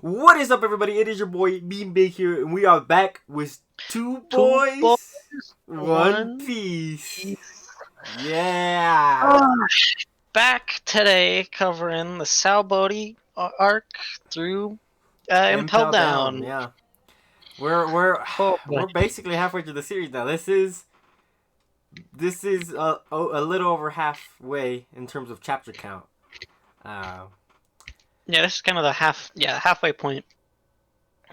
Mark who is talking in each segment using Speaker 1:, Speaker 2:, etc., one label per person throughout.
Speaker 1: What is up, everybody? It is your boy Bean Big here, and we are back with two boys, one
Speaker 2: One
Speaker 1: piece.
Speaker 2: Piece.
Speaker 1: Yeah.
Speaker 2: Back today covering the Sabaody arc through Impel
Speaker 1: Impel down.
Speaker 2: Down.
Speaker 1: Yeah. We're
Speaker 2: Oh boy.
Speaker 1: we're basically halfway through the series now. This is a little over halfway in terms of chapter count. Uh,
Speaker 2: Yeah, this is kind of the halfway point.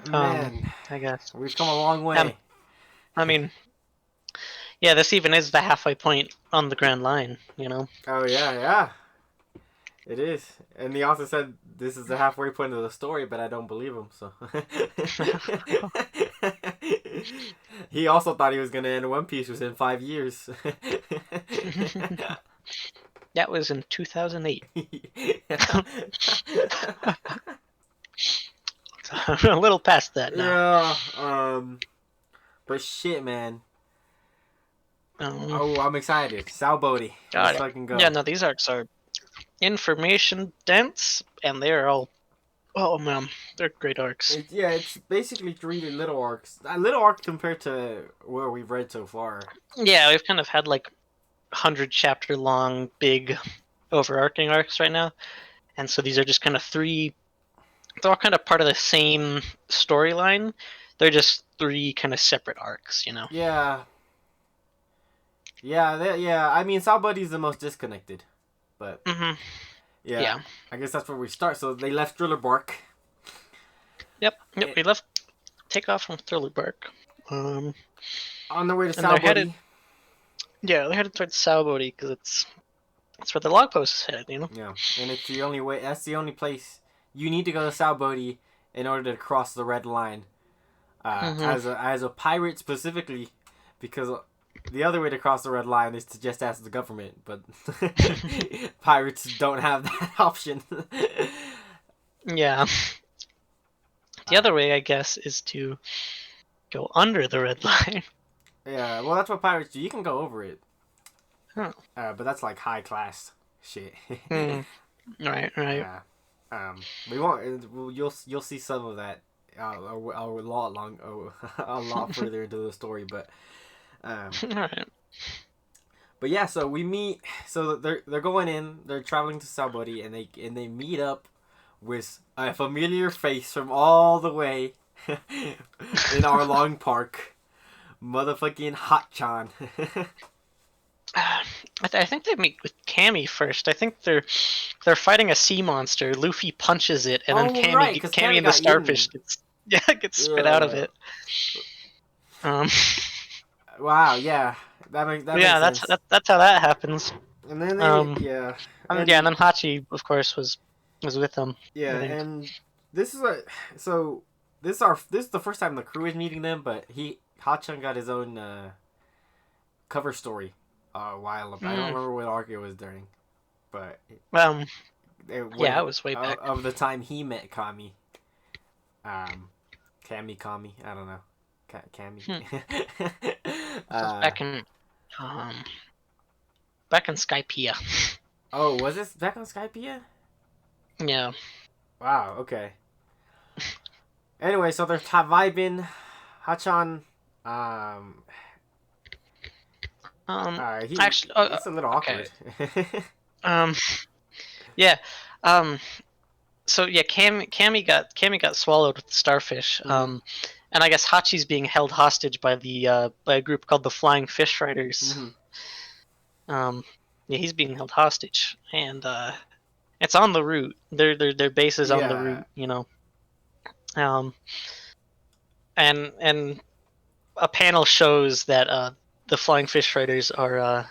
Speaker 1: Man,
Speaker 2: I guess.
Speaker 1: we've come a long
Speaker 2: Um,
Speaker 1: way.
Speaker 2: I mean, yeah, this even is the halfway point on the Grand Line.
Speaker 1: Oh yeah. It is. And the author said this is the halfway point of the story, but I don't believe him, so. He also thought he was going to end One Piece within 5 years.
Speaker 2: That was in 2008. A little past that now.
Speaker 1: Yeah, but shit, man.
Speaker 2: Um,
Speaker 1: I'm excited. Sabaody. Let's
Speaker 2: God,
Speaker 1: fucking go.
Speaker 2: yeah, no, these arcs are information dense, and they're all, oh man, they're great arcs.
Speaker 1: It's basically 3 little arcs. A little arc compared to where we've read so far.
Speaker 2: Yeah, we've kind of had like 100 chapter long big overarching arcs right now, and so these are just kind of three. They're all kind of part of the same storyline. They're just three kind of separate arcs,
Speaker 1: Yeah. Yeah. I mean, Sabaady's the most disconnected, but yeah. I guess that's where we start. So they left Thriller Bark.
Speaker 2: Yep. We left take off from Thriller Bark.
Speaker 1: On their way to
Speaker 2: and they're
Speaker 1: Sabaody.
Speaker 2: They're headed towards Sabaody because it's where the log post is headed.
Speaker 1: Yeah, and it's the only way. That's the only place you need to go to Sabaody in order to cross the red line. As a pirate specifically, because the other way to cross the red line is to just ask the government, but pirates don't have that option.
Speaker 2: Yeah. The other way, I guess, is to go under the red line.
Speaker 1: Yeah, well, that's what pirates do. You can go over it.
Speaker 2: Huh.
Speaker 1: But that's like high class shit.
Speaker 2: Right.
Speaker 1: We won't. You'll see some of that a lot further into the story, but.
Speaker 2: All right.
Speaker 1: But yeah, so we meet. So they're going in. They're traveling to Sabaody, and they meet up with a familiar face from all the way in our long park, motherfucking Hot-chan.
Speaker 2: I think they meet with Cammy first. I think they're fighting a sea monster. Luffy punches it, and then Cammy and the starfish gets spit out of it.
Speaker 1: Wow, yeah, that makes sense.
Speaker 2: That's how that happens.
Speaker 1: And then
Speaker 2: and then Hachi, of course, was with them.
Speaker 1: Yeah, and this is this is the first time the crew is meeting them, but Hachan got his own cover story a while ago. I don't remember what arc it was during, but
Speaker 2: it was way back
Speaker 1: of the time he met Kami. Kami, I don't know. Kami.
Speaker 2: Back in Skypiea.
Speaker 1: Oh, was this back on Skypiea?
Speaker 2: Yeah.
Speaker 1: Wow, okay. Anyway, so they're vibing. Hachan,
Speaker 2: actually,
Speaker 1: it's a little awkward.
Speaker 2: Okay. Yeah. So yeah, Cammy got swallowed with the starfish. And I guess Hachi's being held hostage by a group called the Flying Fish Riders. Yeah, he's being held hostage, and it's on the route. Their base is on the route, and a panel shows that the Flying Fish Riders are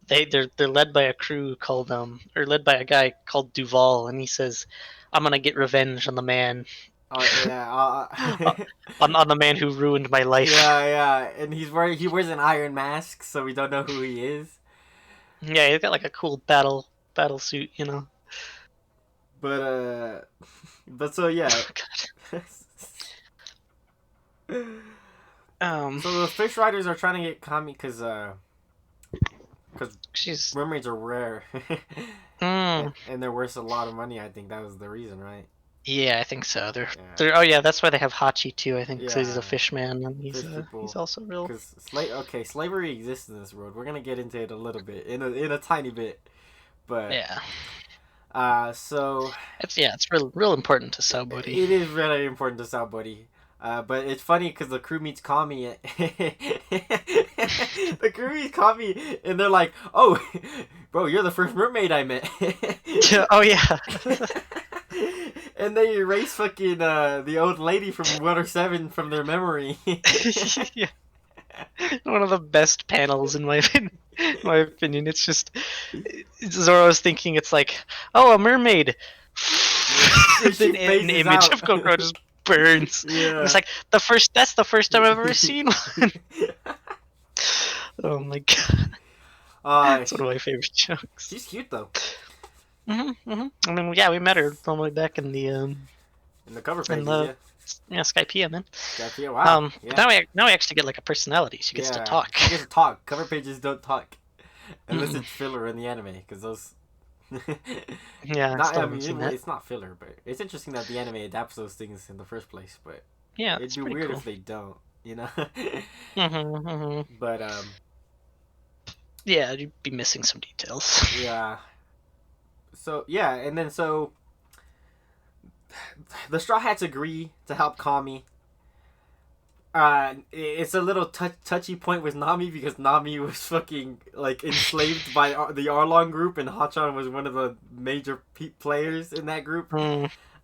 Speaker 2: they're led by a crew called or led by a guy called Duval, and he says, "I'm gonna get revenge on the man."
Speaker 1: Oh yeah,
Speaker 2: on the man who ruined my life.
Speaker 1: Yeah, and he wears an iron mask, so we don't know who he is.
Speaker 2: Yeah, he's got like a cool battle suit,
Speaker 1: But so yeah. So the fish riders are trying to get Kami because mermaids are rare, and they're worth a lot of money. I think that was the reason, right?
Speaker 2: Yeah, I think so.
Speaker 1: Yeah.
Speaker 2: They're. Oh yeah, that's why they have Hachi too. I think because he's a
Speaker 1: Yeah.
Speaker 2: fish man and
Speaker 1: Fish
Speaker 2: he's
Speaker 1: people.
Speaker 2: also real.
Speaker 1: Because slavery exists in this world. We're gonna get into it a little bit, in a tiny bit, but
Speaker 2: Yeah,
Speaker 1: so
Speaker 2: it's real important to Sabaody.
Speaker 1: it is really important to Sabaody. But it's funny because the crew meets Kami. The crew meets Kami, and they're like, "Oh, bro, you're the first mermaid I met."
Speaker 2: Oh yeah.
Speaker 1: And they erase fucking the old lady from Water 7 from their memory.
Speaker 2: Yeah. One of the best panels in my opinion. It's just Zoro's thinking it's like, oh, a mermaid.
Speaker 1: She
Speaker 2: Then an
Speaker 1: phases
Speaker 2: image
Speaker 1: out.
Speaker 2: of Kokoro just burns. And it's
Speaker 1: Yeah.
Speaker 2: like that's the first time I've ever seen one. Oh my god,
Speaker 1: uh,
Speaker 2: it's one of my favorite jokes.
Speaker 1: she's cute though.
Speaker 2: I mean, yeah, we met her all the way back in the
Speaker 1: In the cover
Speaker 2: in
Speaker 1: pages,
Speaker 2: the
Speaker 1: yeah.
Speaker 2: yeah Skypea, man.
Speaker 1: Skypea, wow.
Speaker 2: But
Speaker 1: Yeah.
Speaker 2: now we actually get like a personality. She gets to
Speaker 1: Yeah.
Speaker 2: talk.
Speaker 1: She gets to talk. Cover pages don't talk. Unless it's filler in the anime, because those.
Speaker 2: Yeah, I
Speaker 1: Not,
Speaker 2: still
Speaker 1: I
Speaker 2: haven't
Speaker 1: mean,
Speaker 2: seen that.
Speaker 1: it's not filler, but it's interesting that the anime adapts those things in the first place. But
Speaker 2: Yeah,
Speaker 1: it'd
Speaker 2: it's
Speaker 1: be
Speaker 2: pretty
Speaker 1: weird
Speaker 2: cool.
Speaker 1: if they don't, you know. But
Speaker 2: Yeah, you'd be missing some details.
Speaker 1: yeah. So yeah, and then so the Straw Hats agree to help Kami. It's a little touchy point with Nami because Nami was fucking like enslaved by the Arlong group, and Hachan was one of the major players in that group.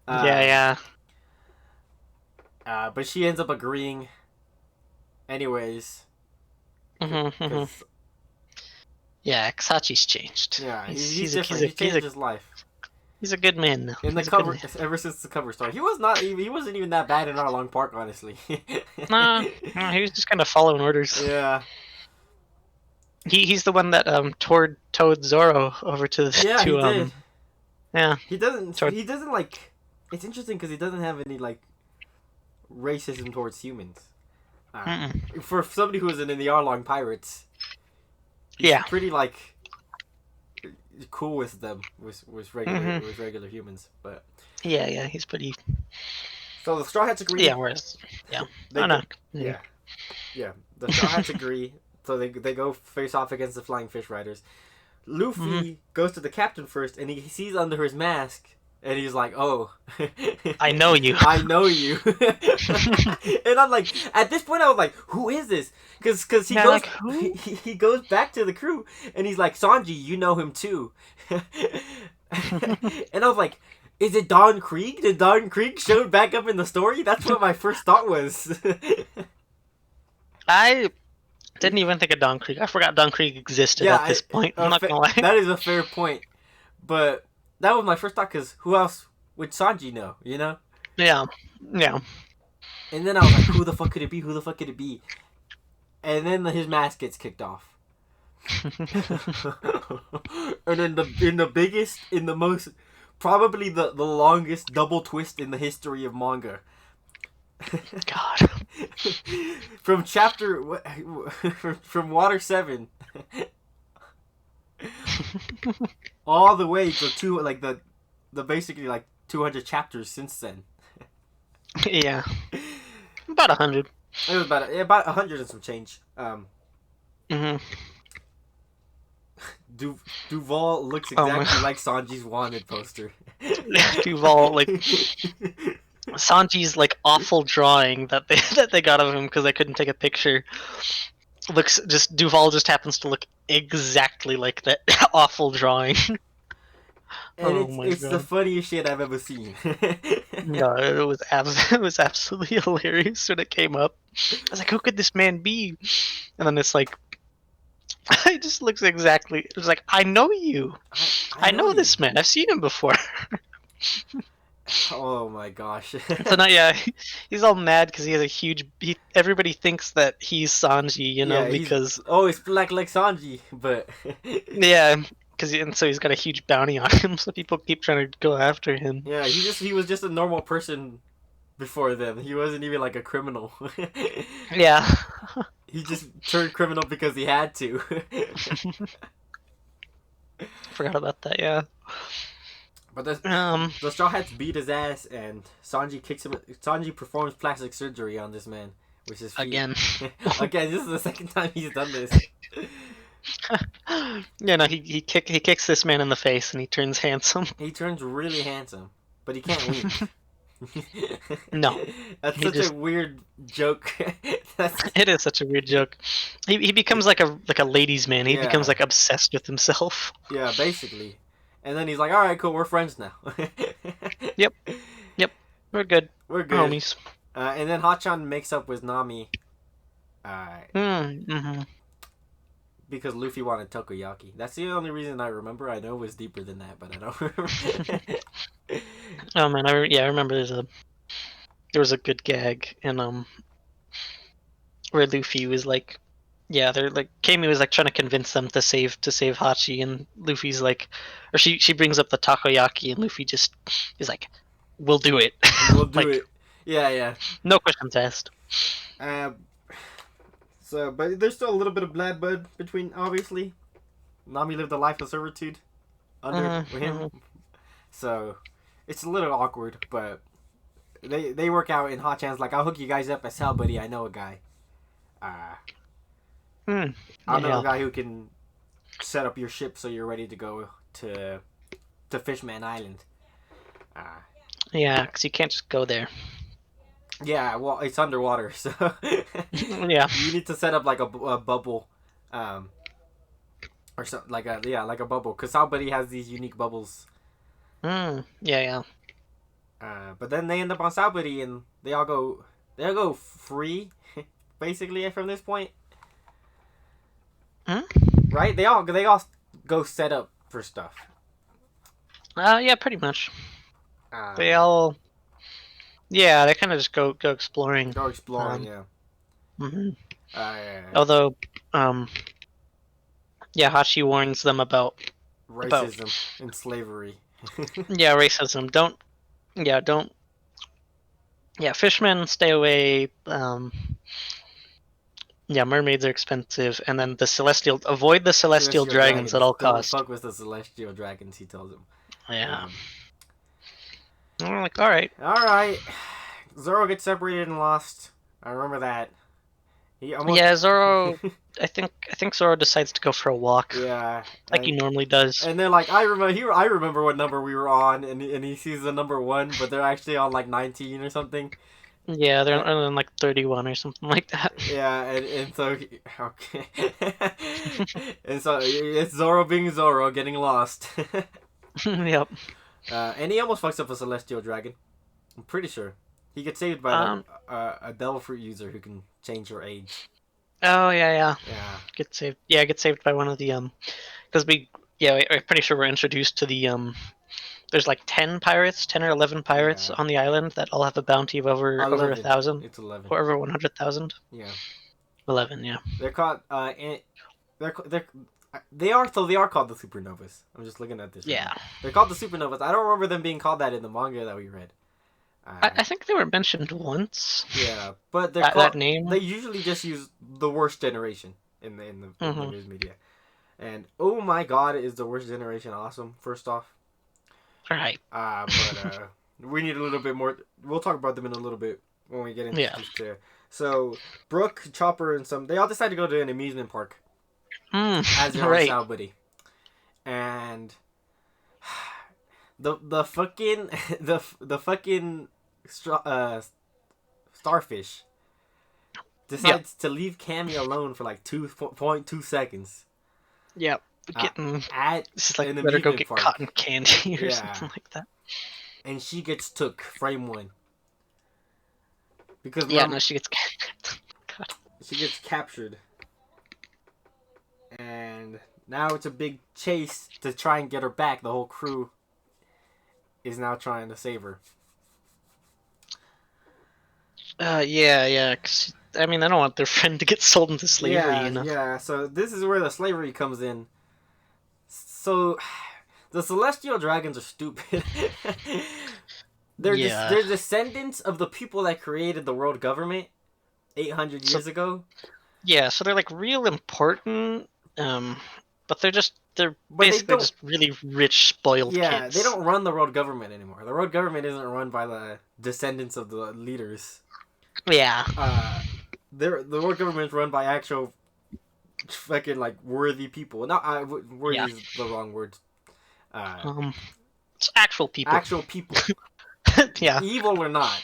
Speaker 2: Yeah.
Speaker 1: But she ends up agreeing, anyways. Cause,
Speaker 2: Yeah, Kasachi's changed.
Speaker 1: yeah, he's different. He changed his life.
Speaker 2: He's a good man now.
Speaker 1: In the cover, ever since the cover started, he wasn't even that bad in Arlong Park, honestly.
Speaker 2: No, he was just kind of following orders.
Speaker 1: Yeah.
Speaker 2: He's the one that towed Zoro over to
Speaker 1: Yeah, he did.
Speaker 2: Yeah.
Speaker 1: He doesn't like. It's interesting because he doesn't have any like racism towards humans. For somebody who was in the Arlong Pirates, he's pretty like cool with them, with regular humans. But
Speaker 2: yeah, he's pretty.
Speaker 1: So the Straw Hats agree.
Speaker 2: Yeah, the
Speaker 1: Straw Hats agree. So they go face off against the Flying Fish Riders. Luffy goes to the captain first, and he sees under his mask. And he's like, "Oh,
Speaker 2: I know you.
Speaker 1: I know you." And I'm like, at this point, I was like, "Who is this?" Because he goes back to the crew, and he's like, "Sanji, you know him too." And I was like, "Is it Don Krieg? Did Don Krieg show back up in the story?" That's what my first thought was.
Speaker 2: I didn't even think of Don Krieg. I forgot Don Krieg existed at this point. I'm not gonna lie.
Speaker 1: That is a fair point, but. That was my first thought, because who else would Sanji know, you know?
Speaker 2: Yeah.
Speaker 1: And then I was like, who the fuck could it be? Who the fuck could it be? And then his mask gets kicked off. And then the most, probably the longest double twist in the history of manga.
Speaker 2: God.
Speaker 1: From from Water 7. All the way to the basically like 200 chapters since then.
Speaker 2: Yeah, about 100.
Speaker 1: It was about 100 and some change. Duval looks exactly like Sanji's wanted poster.
Speaker 2: Duval, like Sanji's like awful drawing that they got of him because they couldn't take a picture. Duval just happens to look exactly like that awful drawing.
Speaker 1: And it's the funniest shit I've ever seen.
Speaker 2: No, it was absolutely hilarious when it came up. I was like, who could this man be? And then it's like, it just looks exactly. It was like, I know you. I know this man. I've seen him before.
Speaker 1: Oh my gosh.
Speaker 2: So now, yeah, he's all mad because he has a huge. Everybody thinks that he's Sanji, you know, because
Speaker 1: it's black like Sanji, but
Speaker 2: yeah, so he's got a huge bounty on him, so people keep trying to go after him.
Speaker 1: Yeah, he was just a normal person before then. He wasn't even like a criminal.
Speaker 2: Yeah.
Speaker 1: He just turned criminal because he had to.
Speaker 2: Forgot about that, yeah.
Speaker 1: But the Straw Hats beat his ass, and Sanji kicks him. Sanji performs plastic surgery on this man, which is
Speaker 2: again.
Speaker 1: Again, this is the second time he's done this.
Speaker 2: Yeah, no, he kicks this man in the face, and he turns handsome.
Speaker 1: He turns really handsome, but he can't win.
Speaker 2: No,
Speaker 1: That's such a weird joke.
Speaker 2: It is such a weird joke. He becomes like a ladies' man. He becomes like obsessed with himself.
Speaker 1: Yeah, basically. And then he's like, "All right, cool, we're friends now."
Speaker 2: Yep, we're good.
Speaker 1: We're good,
Speaker 2: homies.
Speaker 1: And then Hachan makes up with Nami. Because Luffy wanted takoyaki. That's the only reason I remember. I know it was deeper than that, but I don't remember.
Speaker 2: Oh man, I remember there was a good gag in where Luffy was like, yeah, they're like Kami was like trying to convince them to save Hachi, and Luffy's like, or she brings up the takoyaki, and Luffy just is like, "We'll do it.
Speaker 1: We'll do
Speaker 2: like,
Speaker 1: it." Yeah.
Speaker 2: No questions asked.
Speaker 1: So, but there's still a little bit of bad blood between, obviously. Nami lived a life of servitude under him. So, it's a little awkward, but they work out, and Hachan's like, "I'll hook you guys up at Sabaody. I know a guy. I know a guy who can set up your ship so you're ready to go to Fishman Island."
Speaker 2: Yeah, because you can't just go there.
Speaker 1: Yeah, well, it's underwater, so
Speaker 2: yeah,
Speaker 1: you need to set up like a bubble, or something like a bubble, because Sabaody has these unique bubbles.
Speaker 2: Yeah.
Speaker 1: But then they end up on Sabaody, and they all go free, basically from this point. Right? They all go set up for stuff.
Speaker 2: Yeah, pretty much. They all. Yeah, they kind of just go exploring.
Speaker 1: Go exploring, yeah.
Speaker 2: Although, yeah, Hachi warns them about
Speaker 1: racism and slavery.
Speaker 2: Yeah, racism. Don't. Yeah, fishermen stay away. Yeah, mermaids are expensive, and then avoid the celestial dragons at all costs.
Speaker 1: Don't fuck with the celestial dragons, he tells them.
Speaker 2: Yeah. I'm like, all right.
Speaker 1: Zoro gets separated and lost. I remember that.
Speaker 2: Yeah, Zoro. I think Zoro decides to go for a walk.
Speaker 1: Yeah,
Speaker 2: like he normally does.
Speaker 1: And they're like, I remember what number we were on, and he sees the number 1, but they're actually on like 19 or something.
Speaker 2: Yeah, they're on like 31 or something like that.
Speaker 1: Yeah, and so okay, and so it's Zoro being Zoro, getting lost.
Speaker 2: Yep.
Speaker 1: And he almost fucks up a celestial dragon. I'm pretty sure he gets saved by a devil fruit user who can change her age.
Speaker 2: Oh yeah. Get saved by one of the because we're pretty sure we're introduced to the there's like 10 or 11 pirates on the island that all have a bounty of over 1,000.
Speaker 1: It's 11.
Speaker 2: Or over 100,000.
Speaker 1: Yeah.
Speaker 2: 11, yeah.
Speaker 1: They're called they are called the Supernovas. I'm just looking at this.
Speaker 2: Yeah.
Speaker 1: Right, they're called the Supernovas. I don't remember them being called that in the manga that we read.
Speaker 2: I think they were mentioned once.
Speaker 1: Yeah, but they're
Speaker 2: that name.
Speaker 1: They usually just use the worst generation in the news media. And oh my god, is the worst generation awesome? First off.
Speaker 2: Right.
Speaker 1: But we need a little bit more. We'll talk about them in a little bit when we get into there. So Brooke, Chopper, and they all decide to go to an amusement park. As their own Sabaody. And the fucking starfish decides to leave Cammy alone for like 2.2 seconds.
Speaker 2: Yep. Getting
Speaker 1: it's
Speaker 2: like better go get cotton candy or something like that.
Speaker 1: And she gets took frame 1. Because
Speaker 2: she gets God.
Speaker 1: She gets captured. And now it's a big chase to try and get her back. The whole crew is now trying to save her.
Speaker 2: Yeah. 'Cause, I mean, they don't want their friend to get sold into slavery, you know?
Speaker 1: Yeah, so this is where the slavery comes in. So, the Celestial Dragons are stupid. They're descendants of the people that created the world government 800 years ago.
Speaker 2: Yeah, so they're like real important. but they're
Speaker 1: But
Speaker 2: basically just really rich, spoiled kids.
Speaker 1: They don't run the world government anymore. The world government isn't run by the descendants of the leaders.
Speaker 2: Yeah.
Speaker 1: The world government is run by actual fucking like worthy people. Not worthy is the wrong word.
Speaker 2: It's actual people.
Speaker 1: Actual people.
Speaker 2: Yeah.
Speaker 1: Evil or not.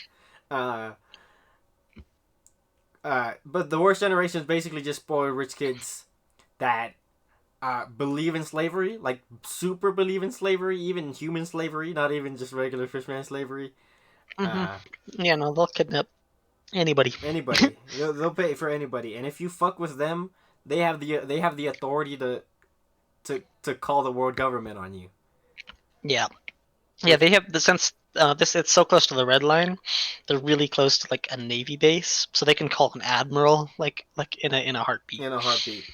Speaker 1: But the worst generation is basically just spoiled rich kids that believe in slavery, like super believe in slavery, even human slavery, not even just regular fishman slavery.
Speaker 2: Yeah, no, they'll kidnap anybody.
Speaker 1: Anybody. They'll pay for anybody, and if you fuck with them, they have the authority to call the world government on you.
Speaker 2: Yeah. Yeah, they have the sense. It's so close to the red line. They're really close to like a navy base, so they can call an admiral like in a heartbeat.
Speaker 1: In a heartbeat.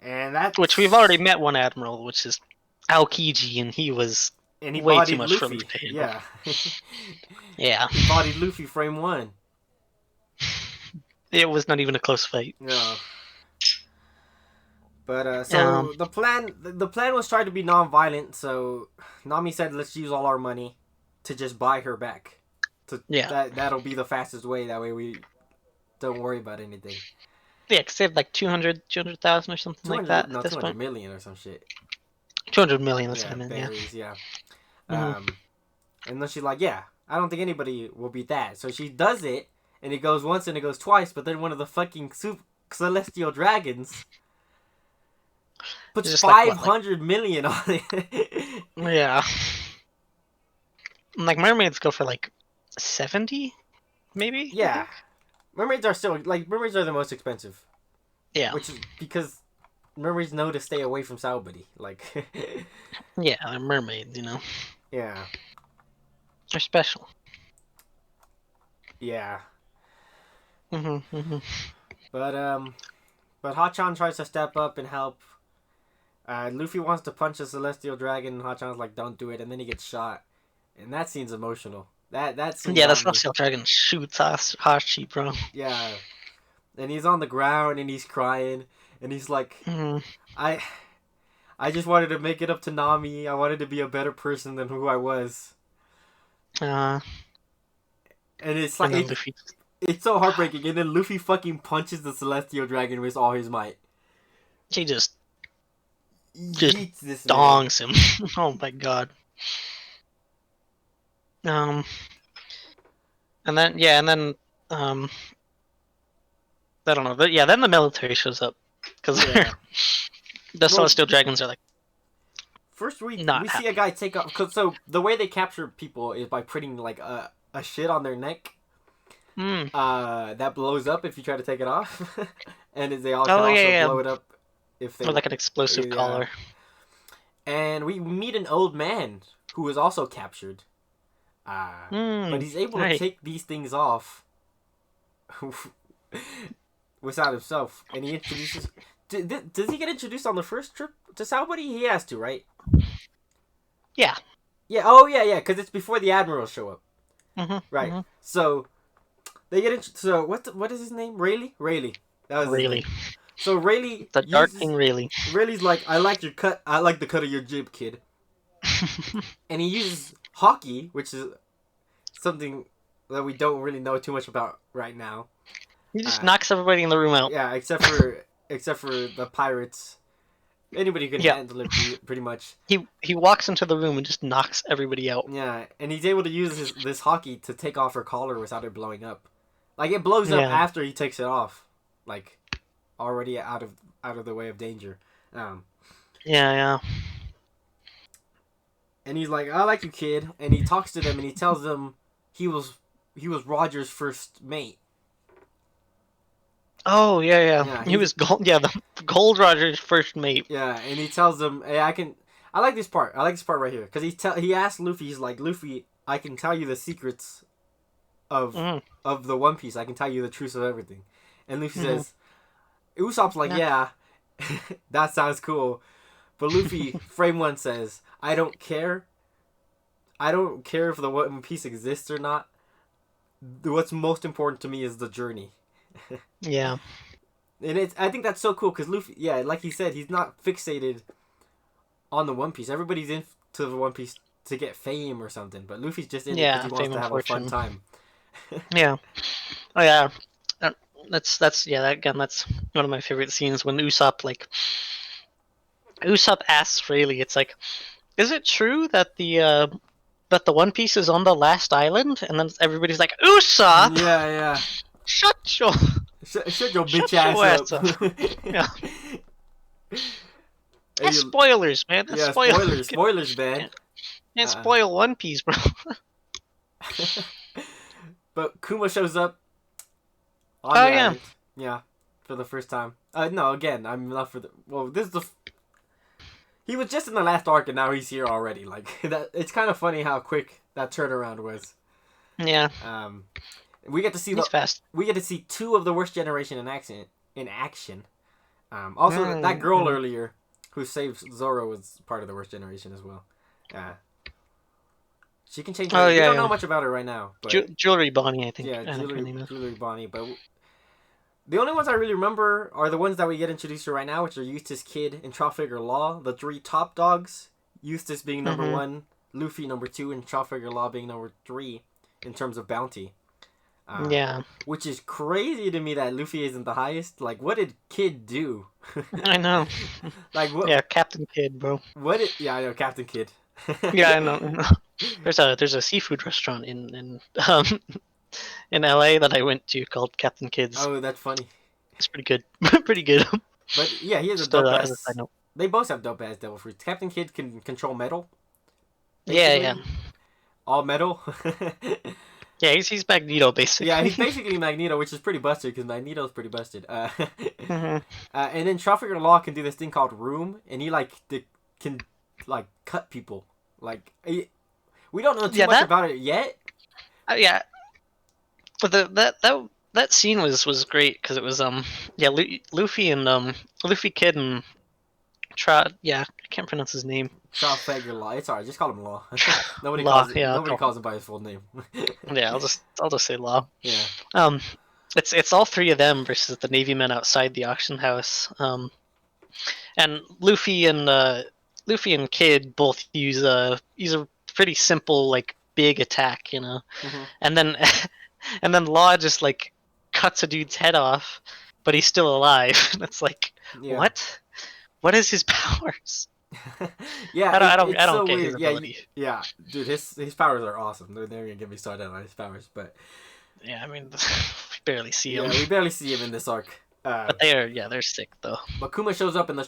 Speaker 1: And that's...
Speaker 2: Which we've already met one admiral, which is Aokiji, and he was way too much
Speaker 1: Luffy.
Speaker 2: for them to handle.
Speaker 1: Yeah.
Speaker 2: Yeah.
Speaker 1: He bodied Luffy frame 1.
Speaker 2: It was not even a close fight.
Speaker 1: No. But so the plan was try to be non-violent. So Nami said, "Let's use all our money to just buy her back. That'll be the fastest way. That way we don't worry about anything."
Speaker 2: Yeah, because they have like 200,000 or something like that.
Speaker 1: No, 200 million or some shit.
Speaker 2: 200 million. That's what I meant.
Speaker 1: Berries, yeah. And then she's like, "Yeah, I don't think anybody will beat that." So she does it, and it goes once and it goes twice. But then one of the fucking celestial dragons puts 500 million on it.
Speaker 2: Yeah. Like mermaids go for like 70, maybe.
Speaker 1: Yeah. Mermaids are the most expensive.
Speaker 2: Yeah.
Speaker 1: Which is because mermaids know to stay away from Sabaody. Like.
Speaker 2: Yeah, they're mermaids, you know.
Speaker 1: Yeah.
Speaker 2: They're special.
Speaker 1: Yeah.
Speaker 2: But
Speaker 1: Hachan tries to step up and help. Luffy wants to punch a celestial dragon, and Hachan's like, "Don't do it," and then he gets shot. And that scene's emotional. That scene.
Speaker 2: Yeah, the celestial dragon shoots Hachi, bro.
Speaker 1: Yeah. And he's on the ground and he's crying and he's like, I just wanted to make it up to Nami. I wanted to be a better person than who I was. And it's like it's so heartbreaking. And then Luffy fucking punches the celestial dragon with all his might.
Speaker 2: He just dongs him. Oh my god. And then I don't know. But yeah, then the military shows up because the celestial dragons are like.
Speaker 1: First, we see a guy take off. So the way they capture people is by putting like a shit on their neck. That blows up if you try to take it off, and they all can also blow it up if they.
Speaker 2: Or like an explosive collar.
Speaker 1: And we meet an old man who is also captured. But he's able to take these things off without himself, and he introduces. Does he get introduced on the first trip to Sabaody? He has to, right?
Speaker 2: Yeah.
Speaker 1: Yeah. Oh, yeah. Because it's before the admirals show up. Right. So they get so what is his name? Rayleigh. That was
Speaker 2: Rayleigh.
Speaker 1: So Rayleigh.
Speaker 2: The Dark King Rayleigh.
Speaker 1: Rayleigh's like, "I like your cut. I like the cut of your jib, kid." And he uses hockey, which is something that we don't really know too much about right now.
Speaker 2: He just knocks everybody in the room out.
Speaker 1: Yeah, except for the pirates. Anybody can handle it pretty much.
Speaker 2: He walks into the room and just knocks everybody out.
Speaker 1: Yeah, and he's able to use this hockey to take off her collar without it blowing up. Like it blows up after he takes it off, like already out of the way of danger.
Speaker 2: Yeah.
Speaker 1: And he's like, "I like you, kid," and he talks to them and he tells them he was Roger's first mate.
Speaker 2: Oh yeah. He was the Gold Roger's first mate.
Speaker 1: Yeah, and he tells them, "Hey, I like this part. I like this part right here because he asked Luffy. He's like, Luffy, I can tell you the secrets of the One Piece. I can tell you the truth of everything." And Luffy says, Usopp's like, "Yeah, that sounds cool," but Luffy frame 1 says, I don't care if the One Piece exists or not. What's most important to me is the journey."
Speaker 2: Yeah.
Speaker 1: And I think that's so cool because Luffy, yeah, like he said, he's not fixated on the One Piece. Everybody's into the One Piece to get fame or something, but Luffy's just in it because
Speaker 2: Yeah,
Speaker 1: he wants
Speaker 2: fame
Speaker 1: to
Speaker 2: and
Speaker 1: have a fun
Speaker 2: fortune.
Speaker 1: time.
Speaker 2: Yeah. Oh yeah. Uh, that's yeah. Again, that's one of my favorite scenes when Usopp asks Rayleigh. It's like, is it true that the One Piece is on the last island? And then everybody's like, Usopp,
Speaker 1: Yeah, yeah.
Speaker 2: shut your
Speaker 1: Shut your bitch
Speaker 2: shut
Speaker 1: ass
Speaker 2: your
Speaker 1: up.
Speaker 2: ass up. Yeah.
Speaker 1: Hey,
Speaker 2: That's spoilers, man. That's
Speaker 1: yeah, spoilers,
Speaker 2: spoilers.
Speaker 1: spoilers, man.
Speaker 2: Can't spoil One Piece, bro.
Speaker 1: But Kuma shows up on
Speaker 2: Oh
Speaker 1: the
Speaker 2: yeah.
Speaker 1: island. Yeah, for the first time. No, again, I'm not for the. Well, this is the. He was just in the last arc, and now he's here already. Like that, it's kind of funny how quick that turnaround was.
Speaker 2: Yeah.
Speaker 1: We get to see
Speaker 2: He's fast.
Speaker 1: we get to see two of the worst generation in action. In action. Also, that girl earlier who saved Zoro was part of the worst generation as well. She can change.
Speaker 2: Oh
Speaker 1: We
Speaker 2: yeah.
Speaker 1: don't know much about her right now, but
Speaker 2: Jewelry Bonnie, I think.
Speaker 1: yeah,
Speaker 2: I think her name is.
Speaker 1: Jewelry Bonnie. But the only ones I really remember are the ones that we get introduced to right now, which are Eustace Kid and Trafalgar Law, the three top dogs. Eustace being number one, Luffy number two, and Trafalgar Law being number three in terms of bounty.
Speaker 2: Yeah.
Speaker 1: Which is crazy to me that Luffy isn't the highest. Like, what did Kid do?
Speaker 2: I know.
Speaker 1: Like what?
Speaker 2: Yeah, Captain Kid, bro.
Speaker 1: Yeah, I know Captain Kid.
Speaker 2: Yeah, I know. There's a seafood restaurant in LA that I went to called Captain Kidd's.
Speaker 1: Oh, that's funny.
Speaker 2: It's pretty good. Pretty good.
Speaker 1: But yeah, he has a
Speaker 2: Just
Speaker 1: dope
Speaker 2: as a
Speaker 1: ass.
Speaker 2: side note.
Speaker 1: They both have dope ass devil fruits. Captain Kid can control metal.
Speaker 2: Yeah,
Speaker 1: Basically.
Speaker 2: yeah.
Speaker 1: All metal.
Speaker 2: Yeah, he's Magneto basically.
Speaker 1: Yeah, he's basically Magneto, which is pretty busted because Magneto's pretty busted. And then Trafalgar Law can do this thing called Room, and he can like cut people. Like we don't know too much about it yet.
Speaker 2: Yeah, but that scene was great because it was Luffy Kid and I can't pronounce his name.
Speaker 1: Trafalgar Law. It's alright. Just call him Law. Nobody calls him by his full name.
Speaker 2: Yeah, I'll just say Law.
Speaker 1: Yeah.
Speaker 2: It's all three of them versus the Navy men outside the auction house. And Luffy and Kid both use a pretty simple like big attack, you know.
Speaker 1: Mm-hmm.
Speaker 2: And then Law just like cuts a dude's head off, but he's still alive. And it's like, what? What is his powers?
Speaker 1: Yeah,
Speaker 2: I don't
Speaker 1: so
Speaker 2: get
Speaker 1: weird.
Speaker 2: his ability.
Speaker 1: Yeah, dude, his powers are awesome. They're never gonna get me started on his powers, but
Speaker 2: yeah, I mean, we barely see him.
Speaker 1: Yeah, we barely see him in this arc.
Speaker 2: But they're sick though.
Speaker 1: But Kuma shows up and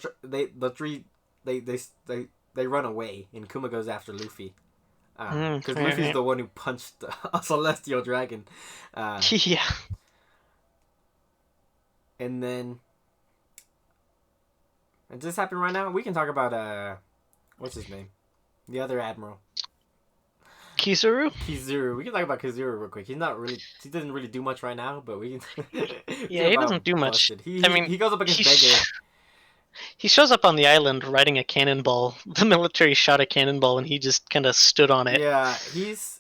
Speaker 1: they run away, and Kuma goes after Luffy. Because Luffy's the one who punched a celestial dragon.
Speaker 2: Yeah.
Speaker 1: And then, and this happened right now. We can talk about what's his name, the other admiral.
Speaker 2: Kizuru.
Speaker 1: We can talk about Kizuru real quick. He doesn't really do much right now, but we can.
Speaker 2: Yeah, he doesn't do much.
Speaker 1: He goes up against Bege.
Speaker 2: He shows up on the island riding a cannonball. The military shot a cannonball, and he just kind of stood on it.
Speaker 1: Yeah, he's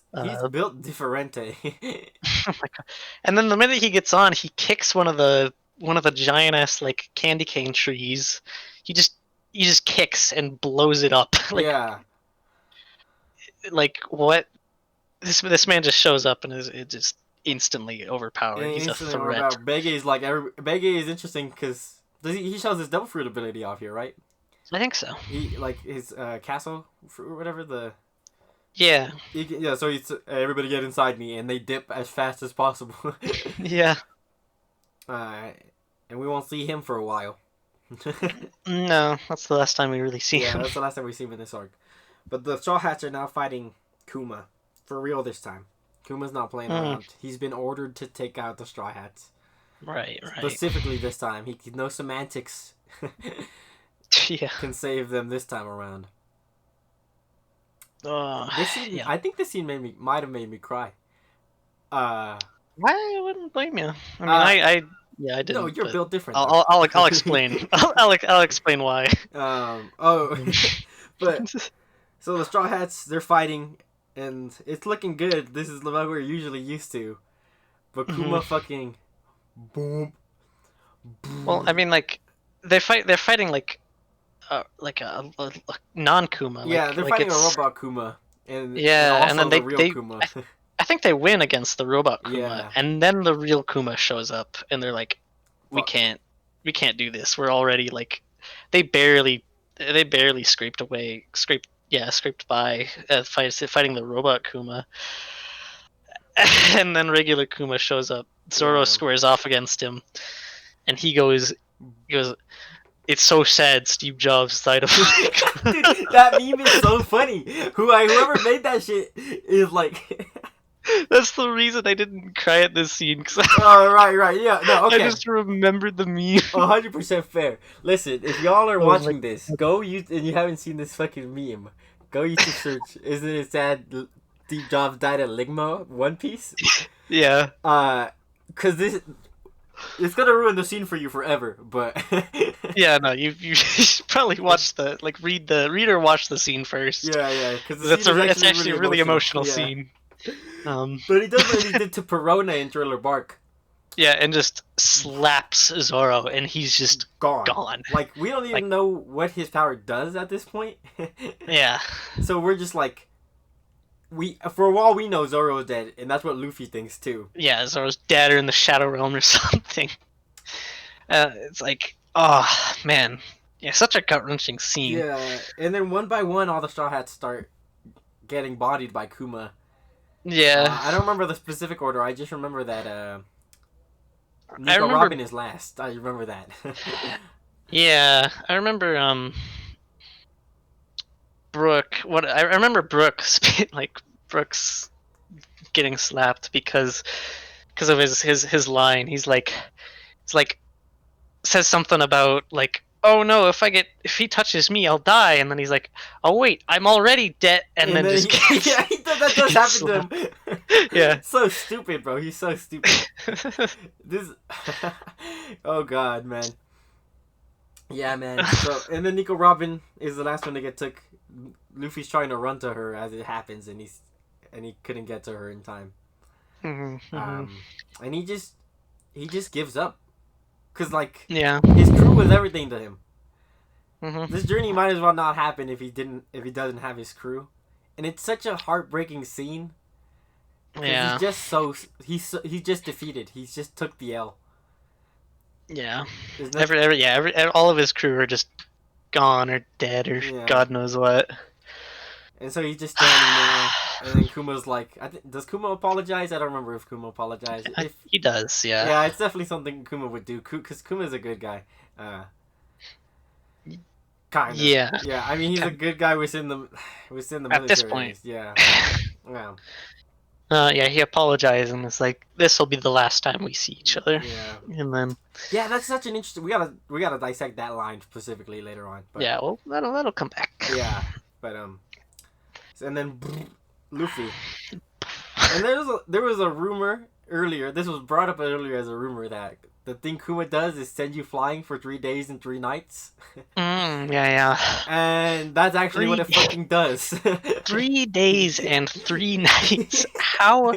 Speaker 1: built differente.
Speaker 2: Oh my god! And then the minute he gets on, he kicks one of the giant ass like candy cane trees. He just kicks and blows it up.
Speaker 1: Yeah.
Speaker 2: Like what? This man just shows up and is just instantly overpowered. He's a threat.
Speaker 1: Bege is interesting because he shows his devil fruit ability off here, right?
Speaker 2: I think so.
Speaker 1: He like his castle fruit or whatever
Speaker 2: Yeah.
Speaker 1: So he's everybody get inside me, and they dip as fast as possible.
Speaker 2: Yeah.
Speaker 1: And we won't see him for a while.
Speaker 2: No, that's the last time we really see him.
Speaker 1: Yeah, that's the last time we see him in this arc. But the Straw Hats are now fighting Kuma. For real this time. Kuma's not playing around. He's been ordered to take out the Straw Hats.
Speaker 2: Right.
Speaker 1: Specifically this time. No semantics can save them this time around. This scene, I think this scene might have made me cry.
Speaker 2: I wouldn't blame you. I mean, I didn't.
Speaker 1: No, you're built different.
Speaker 2: I'll explain. I'll explain why.
Speaker 1: But so the Straw Hats, they're fighting, and it's looking good. This is what we're usually used to. But Kuma fucking boom,
Speaker 2: Well, I mean, like they're fighting like a non Kuma,
Speaker 1: Yeah, they're
Speaker 2: like
Speaker 1: fighting a
Speaker 2: it's
Speaker 1: robot Kuma, and
Speaker 2: yeah, and
Speaker 1: also
Speaker 2: then
Speaker 1: the real
Speaker 2: they
Speaker 1: Kuma.
Speaker 2: I think they win against the robot Kuma,
Speaker 1: Yeah,
Speaker 2: and then the real Kuma shows up, and they're like,
Speaker 1: fuck.
Speaker 2: we can't do this. We're already like, they barely, they barely scraped by fighting the robot Kuma, and then regular Kuma shows up. Zoro
Speaker 1: Yeah.
Speaker 2: squares off against him, and he goes, it's so sad Steve Jobs died of
Speaker 1: Dude, that meme is so funny. Whoever made that shit is like.
Speaker 2: That's the reason I didn't cry at this scene, because
Speaker 1: Oh, right, yeah, no,
Speaker 2: I
Speaker 1: okay.
Speaker 2: just remembered the meme.
Speaker 1: 100% fair. Listen, if y'all are
Speaker 2: I was like,
Speaker 1: watching this, go use and you haven't seen this fucking meme, go YouTube search. Isn't it sad Steve Jobs died at Ligma One Piece?
Speaker 2: yeah.
Speaker 1: Cause this it's gonna ruin the scene for you forever. But
Speaker 2: Yeah, no, you should probably watch read or watch the scene first.
Speaker 1: yeah, because the
Speaker 2: That's
Speaker 1: scene is
Speaker 2: it's actually a really emotional
Speaker 1: Yeah,
Speaker 2: scene.
Speaker 1: but he does what he did to Perona in Thriller Bark.
Speaker 2: Yeah, and just slaps Zoro, and he's just gone.
Speaker 1: Like we don't even know what his power does at this point.
Speaker 2: Yeah.
Speaker 1: So we're just like, for all we know, Zoro is dead, and that's what Luffy thinks too.
Speaker 2: Yeah, Zoro's dead or in the Shadow Realm or something. It's like, oh man, yeah, such a gut wrenching scene.
Speaker 1: Yeah, and then one by one, all the Straw Hats start getting bodied by Kuma.
Speaker 2: Yeah.
Speaker 1: I don't remember the specific order. I just remember that Nico Robin is last. I remember that.
Speaker 2: Yeah, I remember Brooke. I remember Brooks Brooks getting slapped because of his line. He's like says something about like, oh no, if he touches me, I'll die, and then he's like, oh wait, I'm already dead, and then just
Speaker 1: yeah, that does happen
Speaker 2: slapped.
Speaker 1: to him.
Speaker 2: Yeah.
Speaker 1: So stupid, bro. He's so stupid. This. Oh god, man. Yeah, man. So and then Nico Robin is the last one to get took. Luffy's trying to run to her as it happens, and he couldn't get to her in time. And he just gives up, cause like his crew was everything to him. This journey might as well not happen if he doesn't have his crew, and it's such a heartbreaking scene.
Speaker 2: Yeah,
Speaker 1: he's just defeated. He's just took the L.
Speaker 2: Yeah, all of his crew are just gone or dead or God knows what.
Speaker 1: And so he's just standing there, and then Kuma's like, does Kuma apologize? I don't remember if Kuma apologized.
Speaker 2: He does, yeah.
Speaker 1: Yeah, it's definitely something Kuma would do, because Kuma's a good guy. Kind of.
Speaker 2: Yeah.
Speaker 1: Yeah, I mean, he's a good guy within the military.
Speaker 2: At this point.
Speaker 1: Yeah. Yeah.
Speaker 2: Yeah, he apologized and was like, "This will be the last time we see each other."
Speaker 1: Yeah.
Speaker 2: And then.
Speaker 1: Yeah, that's such an interesting. We gotta dissect that line specifically later on. But,
Speaker 2: yeah, well, that'll come back.
Speaker 1: Yeah, but and then Luffy. And there was a rumor earlier. This was brought up earlier as a rumor that the thing Kuma does is send you flying for 3 days and 3 nights.
Speaker 2: Yeah.
Speaker 1: And that's actually what it fucking does.
Speaker 2: 3 days and 3 nights. How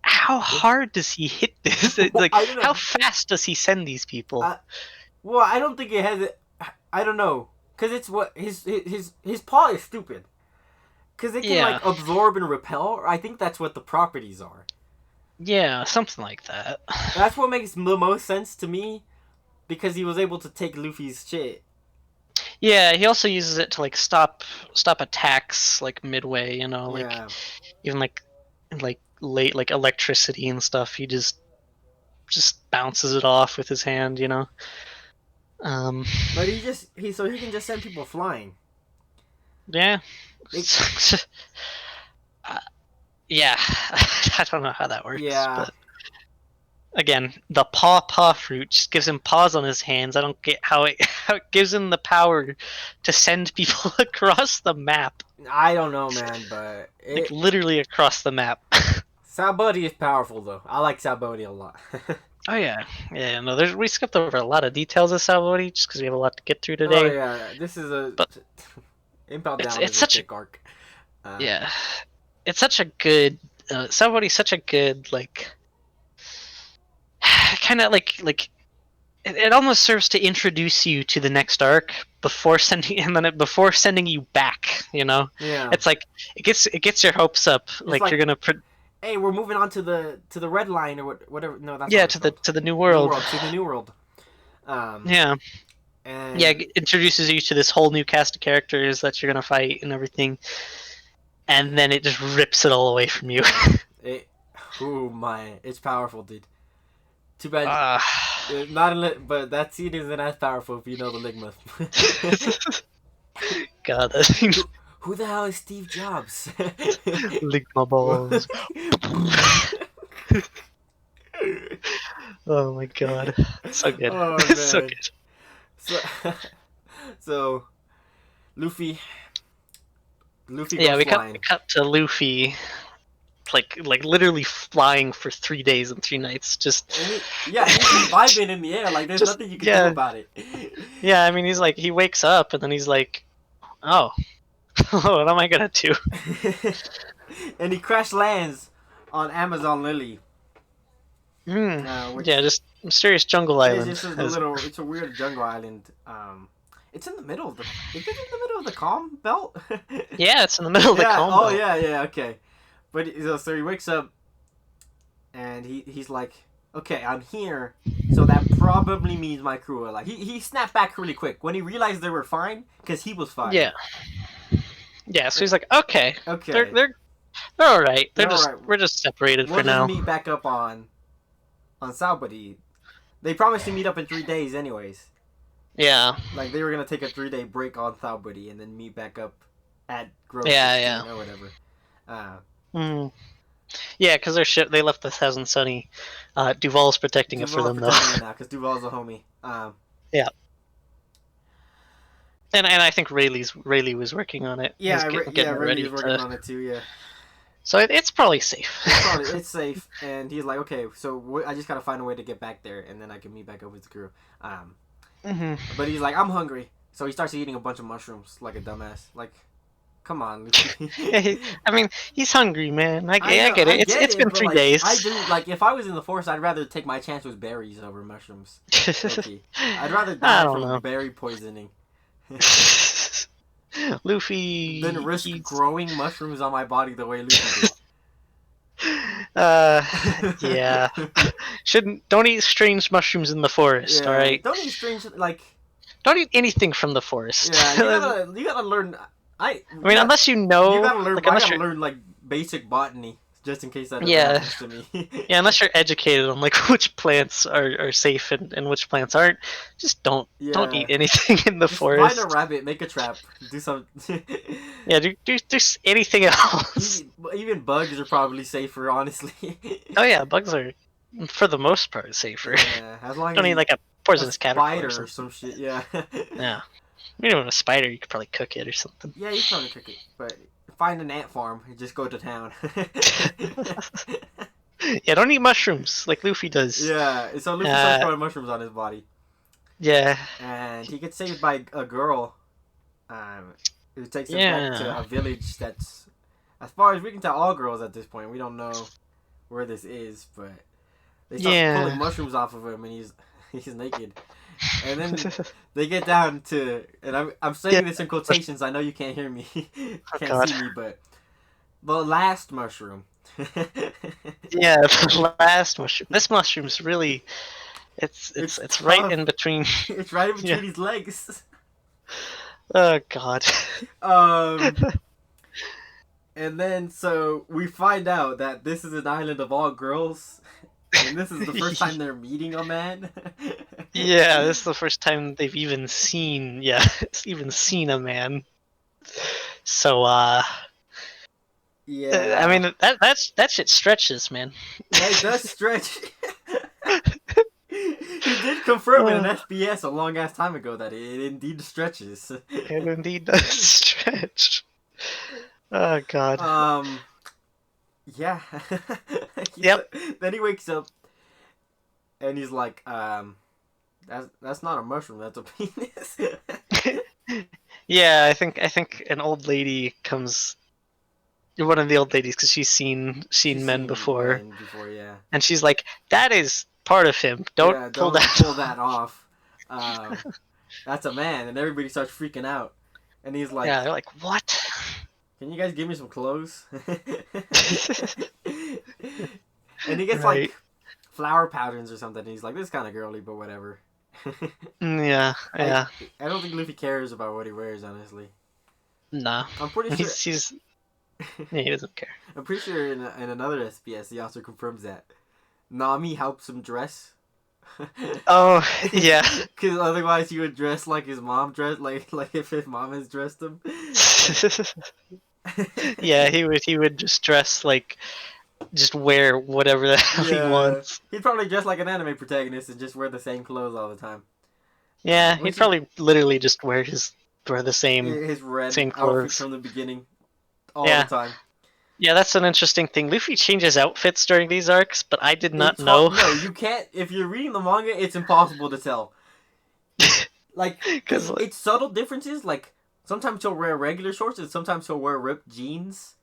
Speaker 2: hard does he hit this? Like, how fast does he send these people?
Speaker 1: Well, I don't think it has it. I don't know, cause it's what his paw is stupid. Cause it can like absorb and repel. I think that's what the properties are.
Speaker 2: Yeah, something like that.
Speaker 1: That's what makes the most sense to me, because he was able to take Luffy's shit.
Speaker 2: Yeah, he also uses it to like stop attacks like midway, you know, like even like late like electricity and stuff. He just bounces it off with his hand, you know.
Speaker 1: But he can just send people flying.
Speaker 2: Yeah. Yeah, I don't know how that works.
Speaker 1: Yeah.
Speaker 2: But again, the paw fruit just gives him paws on his hands. I don't get how it gives him the power to send people across the map.
Speaker 1: I don't know, man, but
Speaker 2: like literally across the map.
Speaker 1: Sabaody is powerful, though. I like Sabaody a lot.
Speaker 2: Oh yeah. No, we skipped over a lot of details of Sabaody just because we have a lot to get through today.
Speaker 1: Oh yeah, this is Impel down. It's such a arc.
Speaker 2: Yeah, it's such a good. Sabaody's such a good like, kind of like it almost serves to introduce you to the next arc before sending you back. You know,
Speaker 1: Yeah.
Speaker 2: it's like it gets your hopes up.
Speaker 1: It's
Speaker 2: Like
Speaker 1: like,
Speaker 2: you're gonna,
Speaker 1: hey, we're moving on to the red line or whatever. No, that's not
Speaker 2: yeah,
Speaker 1: what it's called.
Speaker 2: to the new
Speaker 1: New
Speaker 2: world.
Speaker 1: world, to the new world.
Speaker 2: Yeah, yeah,
Speaker 1: And
Speaker 2: it introduces you to this whole new cast of characters that you're gonna fight and everything, and then it just rips it all away from you.
Speaker 1: it, oh my, it's powerful, dude. Too bad,
Speaker 2: uh,
Speaker 1: but that scene isn't as powerful if you know the Ligma.
Speaker 2: God, that thing,
Speaker 1: Who the hell is Steve Jobs?
Speaker 2: lick my balls. Oh my god, so good,
Speaker 1: Oh
Speaker 2: so
Speaker 1: man.
Speaker 2: good.
Speaker 1: So, so Luffy
Speaker 2: Yeah,
Speaker 1: goes
Speaker 2: we
Speaker 1: flying.
Speaker 2: cut to Luffy, like literally flying for 3 days and 3 nights. Just
Speaker 1: And he's just vibing in the air. Like there's
Speaker 2: just
Speaker 1: nothing you can do
Speaker 2: yeah,
Speaker 1: about it.
Speaker 2: yeah. I mean, he's like he wakes up and then he's like, oh, what am I gonna do?
Speaker 1: And he crash lands on Amazon Lily. Which
Speaker 2: Yeah, just mysterious jungle
Speaker 1: it is
Speaker 2: island.
Speaker 1: just a little. It's a weird jungle island. It's in the middle of the. Is it in the middle of the calm belt?
Speaker 2: Yeah, it's in the middle of the
Speaker 1: Yeah.
Speaker 2: calm
Speaker 1: Oh
Speaker 2: belt.
Speaker 1: yeah. Okay. But so he wakes up, and he's like, okay, I'm here. So that probably means my crew are like. He snapped back really quick when he realized they were fine because he was fine.
Speaker 2: Yeah, yeah. So he's like, okay,
Speaker 1: Okay.
Speaker 2: they're all right.
Speaker 1: They're all right.
Speaker 2: We're just separated
Speaker 1: We'll
Speaker 2: for
Speaker 1: just
Speaker 2: now.
Speaker 1: meet back up on Sabaody. They promised to meet up in 3 days, anyways.
Speaker 2: Yeah,
Speaker 1: Like they were gonna take a 3 day break on Sabaody and then meet back up at Grove
Speaker 2: yeah,
Speaker 1: 16 or whatever.
Speaker 2: mm. Yeah, because they left the Thousand Sunny. Duval's protecting it for
Speaker 1: Duval's
Speaker 2: them though.
Speaker 1: protecting it now because Duval's a homie.
Speaker 2: Yeah, and I think Rayleigh was working on it.
Speaker 1: Yeah,
Speaker 2: Getting it
Speaker 1: Rayleigh
Speaker 2: ready
Speaker 1: is working
Speaker 2: to.
Speaker 1: on it too. Yeah,
Speaker 2: So it's probably safe.
Speaker 1: it's safe. And he's like, okay, so I just gotta find a way to get back there, and then I can meet back up with the crew. But he's like, I'm hungry, so he starts eating a bunch of mushrooms like a dumbass. Like, come on, Luffy.
Speaker 2: I mean, he's hungry, man. I
Speaker 1: know,
Speaker 2: get it. It's been
Speaker 1: but
Speaker 2: 3 days.
Speaker 1: I do like if I was in the forest, I'd rather take my chance with berries over mushrooms. Okay, I'd rather die from berry poisoning
Speaker 2: Luffy.
Speaker 1: than risk growing mushrooms on my body the way Luffy did.
Speaker 2: Yeah. Don't eat strange mushrooms in the forest.
Speaker 1: Yeah,
Speaker 2: all right.
Speaker 1: Don't eat strange
Speaker 2: Don't eat anything from the forest.
Speaker 1: Yeah, you gotta learn. I
Speaker 2: mean, unless you know,
Speaker 1: you gotta learn.
Speaker 2: like,
Speaker 1: I gotta learn like basic botany just in case that ever happens to me.
Speaker 2: Yeah, unless you're educated on like which plants are safe and which plants aren't, just don't eat anything in the forest.
Speaker 1: Find a rabbit, make a trap, do some.
Speaker 2: Yeah, do anything else.
Speaker 1: Even bugs are probably safer, honestly.
Speaker 2: Oh yeah, bugs are for the most part safer.
Speaker 1: Yeah, as long
Speaker 2: Don't
Speaker 1: as
Speaker 2: eat like a poisonous
Speaker 1: spider
Speaker 2: caterpillar
Speaker 1: or some shit. Yeah.
Speaker 2: Yeah. Even a spider, you could probably cook it or something.
Speaker 1: Yeah, you can probably cook it, but find an ant farm and just go to town.
Speaker 2: Yeah, don't eat mushrooms like Luffy does.
Speaker 1: Yeah, so Luffy starts growing mushrooms on his body.
Speaker 2: Yeah.
Speaker 1: And he gets saved by a girl who takes him back to a village that's, as far as we can tell, all girls at this point. We don't know where this is, but they start pulling mushrooms off of him and he's naked. And then they get down to, and I'm saying this in quotations. I know you can't hear me, can't see me, but the last mushroom.
Speaker 2: Yeah, the last mushroom. This mushroom's really, it's right in between.
Speaker 1: It's right in between his legs.
Speaker 2: Oh God.
Speaker 1: And then so we find out that this is an island of all girls. And this is the first time they're meeting a man.
Speaker 2: Yeah, this is the first time they've even seen a man. So
Speaker 1: yeah.
Speaker 2: I mean that shit stretches, man.
Speaker 1: That does stretch. He did confirm in an SBS a long ass time ago that it indeed stretches.
Speaker 2: It indeed does stretch. Oh God.
Speaker 1: Yeah.
Speaker 2: Yep.
Speaker 1: Then he wakes up and he's like, that's not a mushroom, that's a penis.
Speaker 2: Yeah, I think an old lady comes. One of the old ladies, because she's seen men before.
Speaker 1: Yeah.
Speaker 2: And she's like, that is part of him. Don't
Speaker 1: Yeah,
Speaker 2: pull
Speaker 1: don't
Speaker 2: that
Speaker 1: pull
Speaker 2: off.
Speaker 1: that off. That's a man, and everybody starts freaking out. And he's like,
Speaker 2: Yeah, they're like, what?
Speaker 1: "Can you guys give me some clothes?" And he gets like
Speaker 2: Right.
Speaker 1: flower patterns or something. And he's like, "This is kind of girly, but whatever."
Speaker 2: Yeah,
Speaker 1: I
Speaker 2: yeah.
Speaker 1: I don't think Luffy cares about what he wears, honestly.
Speaker 2: Nah.
Speaker 1: I'm pretty sure.
Speaker 2: He's yeah, he doesn't care.
Speaker 1: I'm pretty sure in another SPS he also confirms that Nami helps him dress.
Speaker 2: Oh, yeah.
Speaker 1: Because otherwise he would dress like his mom dressed, like if his mom has dressed him.
Speaker 2: Yeah, he would just dress like just wear whatever the hell he
Speaker 1: Yeah,
Speaker 2: wants.
Speaker 1: he'd probably dress like an anime protagonist and just wear the same clothes all the time.
Speaker 2: Yeah, he'd
Speaker 1: Which is
Speaker 2: probably literally just wear the same
Speaker 1: his red
Speaker 2: same
Speaker 1: outfit
Speaker 2: clothes.
Speaker 1: from the beginning, all the
Speaker 2: Yeah.
Speaker 1: time.
Speaker 2: Yeah, that's an interesting thing. Luffy changes outfits during these arcs, but I did not
Speaker 1: It's hard.
Speaker 2: know.
Speaker 1: No, you can't. If you're reading the manga, it's impossible to tell. Like,
Speaker 2: Because
Speaker 1: because it's subtle differences. Like, sometimes he'll wear regular shorts and sometimes he'll wear ripped jeans.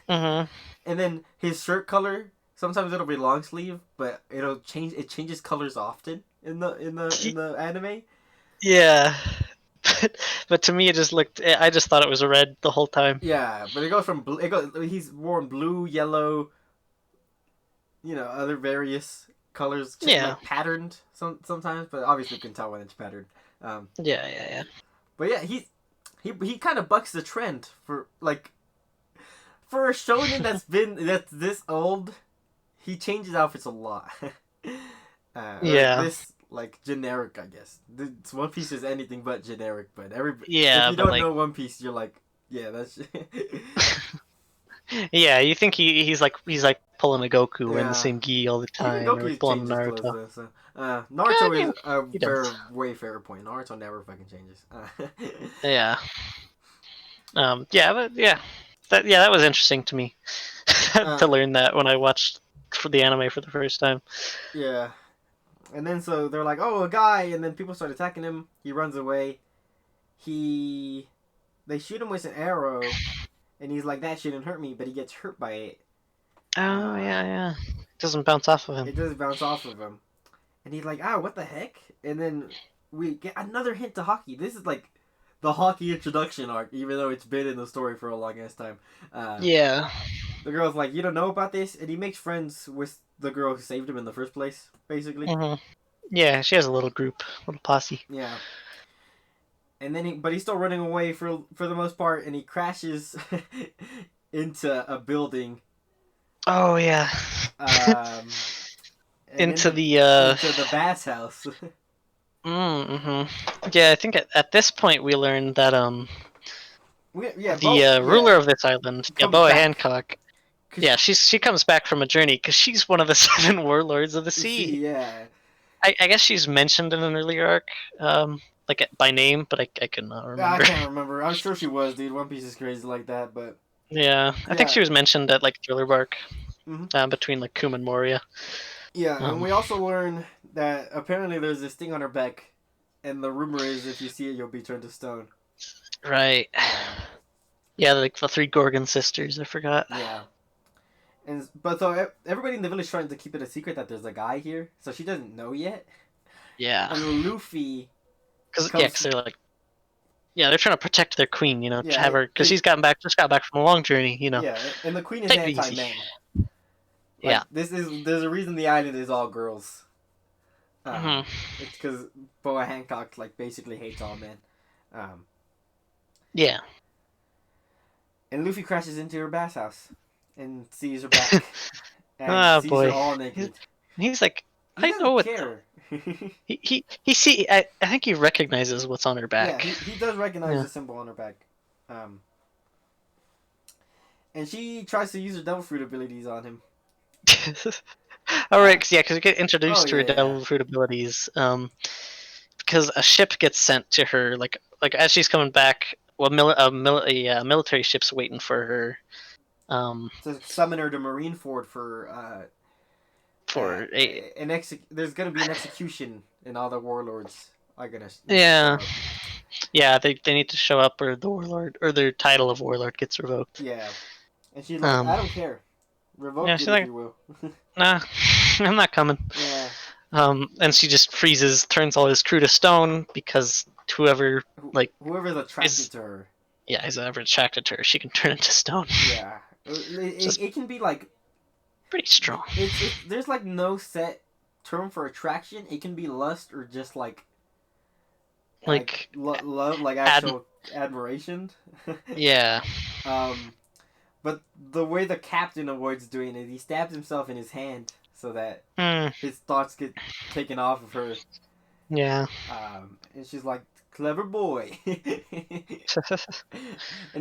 Speaker 2: hmm
Speaker 1: And then his shirt color, sometimes it'll be long sleeve, but it'll change. It changes colors often in the anime.
Speaker 2: yeah. But to me it just looked I just thought it was red the whole time.
Speaker 1: Yeah, but it goes from blue. It goes. He's worn blue, yellow, other various colors,
Speaker 2: Yeah.
Speaker 1: like patterned sometimes. But obviously, you can tell when it's patterned. Um,
Speaker 2: Yeah, yeah,
Speaker 1: but yeah, he kind of bucks the trend for a shonen that's this old. He changes outfits a lot. Or
Speaker 2: yeah.
Speaker 1: this like generic, I guess. This One Piece is anything but generic, but if
Speaker 2: Yeah,
Speaker 1: you
Speaker 2: but
Speaker 1: don't
Speaker 2: like
Speaker 1: know One Piece, you're like, yeah, that's
Speaker 2: yeah, you think he's like pulling a Goku wearing the
Speaker 1: yeah.
Speaker 2: same gi all the
Speaker 1: Even
Speaker 2: time, or
Speaker 1: Goku
Speaker 2: pulling
Speaker 1: changes clothes
Speaker 2: Naruto.
Speaker 1: though. So
Speaker 2: I
Speaker 1: Naruto is
Speaker 2: mean,
Speaker 1: a
Speaker 2: he does.
Speaker 1: way fairer point. Naruto never fucking changes.
Speaker 2: Yeah. Yeah, but that was interesting to me to
Speaker 1: uh,
Speaker 2: learn that when I watched for the anime for the first time.
Speaker 1: yeah. And then so they're like, oh, a guy, and then people start attacking him. He runs away. He They shoot him with an arrow, and he's like, that shouldn't hurt me, but he gets hurt by it.
Speaker 2: Oh
Speaker 1: Uh,
Speaker 2: yeah, yeah. It doesn't bounce off of him.
Speaker 1: it does bounce off of him, and he's like, ah, what the heck? And then we get another hint to hockey. This is like the hockey introduction arc, even though it's been in the story for a long ass time.
Speaker 2: Yeah.
Speaker 1: The girl's like, you don't know about this, and he makes friends with the girl who saved him in the first place, basically.
Speaker 2: hmm Yeah, she has a little group, little posse.
Speaker 1: Yeah. And then but he's still running away for the most part, and he crashes into a building.
Speaker 2: Oh yeah.
Speaker 1: Um, and
Speaker 2: into
Speaker 1: into
Speaker 2: the
Speaker 1: into the bass house.
Speaker 2: Yeah, I think at this point we learned that the ruler of this island,
Speaker 1: Comes
Speaker 2: Boa
Speaker 1: back.
Speaker 2: Hancock. Yeah, she comes back from a journey because she's one of the 7 warlords of the sea.
Speaker 1: See, yeah.
Speaker 2: I guess she's mentioned in an earlier arc, like by name, but I could not
Speaker 1: I
Speaker 2: remember.
Speaker 1: can't remember. I'm sure she was, dude. One Piece is crazy like that, but
Speaker 2: Yeah, I think
Speaker 1: yeah.
Speaker 2: she was mentioned at like Thriller Bark,
Speaker 1: Mm-hmm.
Speaker 2: between like Kum and Moria.
Speaker 1: Yeah, and
Speaker 2: Um,
Speaker 1: we also learn that apparently there's this thing on her back, and the rumor is if you see it, you'll be turned to stone.
Speaker 2: right. Yeah, like the 3 Gorgon sisters. I forgot.
Speaker 1: Yeah. But so everybody in the village trying to keep it a secret that there's a guy here, so she doesn't know yet.
Speaker 2: Yeah,
Speaker 1: And Luffy
Speaker 2: because
Speaker 1: comes.
Speaker 2: they're like, yeah, they're trying to protect their queen.
Speaker 1: Yeah,
Speaker 2: Have her because she's just got back from a long journey.
Speaker 1: Yeah, and the queen is
Speaker 2: Take it easy.
Speaker 1: anti-men.
Speaker 2: Yeah.
Speaker 1: There's a reason the island is all girls.
Speaker 2: Mhm.
Speaker 1: It's because Boa Hancock basically hates all men.
Speaker 2: Yeah.
Speaker 1: And Luffy crashes into her bass house and sees her back and
Speaker 2: Oh
Speaker 1: sees
Speaker 2: boy.
Speaker 1: her all naked.
Speaker 2: He's like,
Speaker 1: He
Speaker 2: I
Speaker 1: doesn't
Speaker 2: know what.
Speaker 1: care.
Speaker 2: He see. I think he recognizes what's on her back.
Speaker 1: Yeah, he does recognize the symbol on her back. And she tries to use her devil fruit abilities on him.
Speaker 2: All right, because we get introduced to her
Speaker 1: yeah.
Speaker 2: devil fruit abilities. Because a ship gets sent to her, like as she's coming back. Well, military ship's waiting for her.
Speaker 1: To summon her to Marineford for there's gonna be an execution, and all the warlords are gonna.
Speaker 2: Yeah. Yeah, they need to show up, or the warlord or their title of warlord gets revoked.
Speaker 1: Yeah, and she's like, I don't care. Revoke it if you will.
Speaker 2: Nah, I'm not coming.
Speaker 1: Yeah.
Speaker 2: And she just freezes, turns all his crew to stone because whoever
Speaker 1: Whoever's attracted to her.
Speaker 2: is ever attracted to her, she can turn into stone.
Speaker 1: Yeah, it can be like
Speaker 2: pretty strong.
Speaker 1: There's like no set term for attraction. It can be lust or just like love, like actual admiration.
Speaker 2: Yeah.
Speaker 1: But the way the captain avoids doing it, he stabs himself in his hand so that his thoughts get taken off of her.
Speaker 2: Yeah.
Speaker 1: And she's like, clever boy. And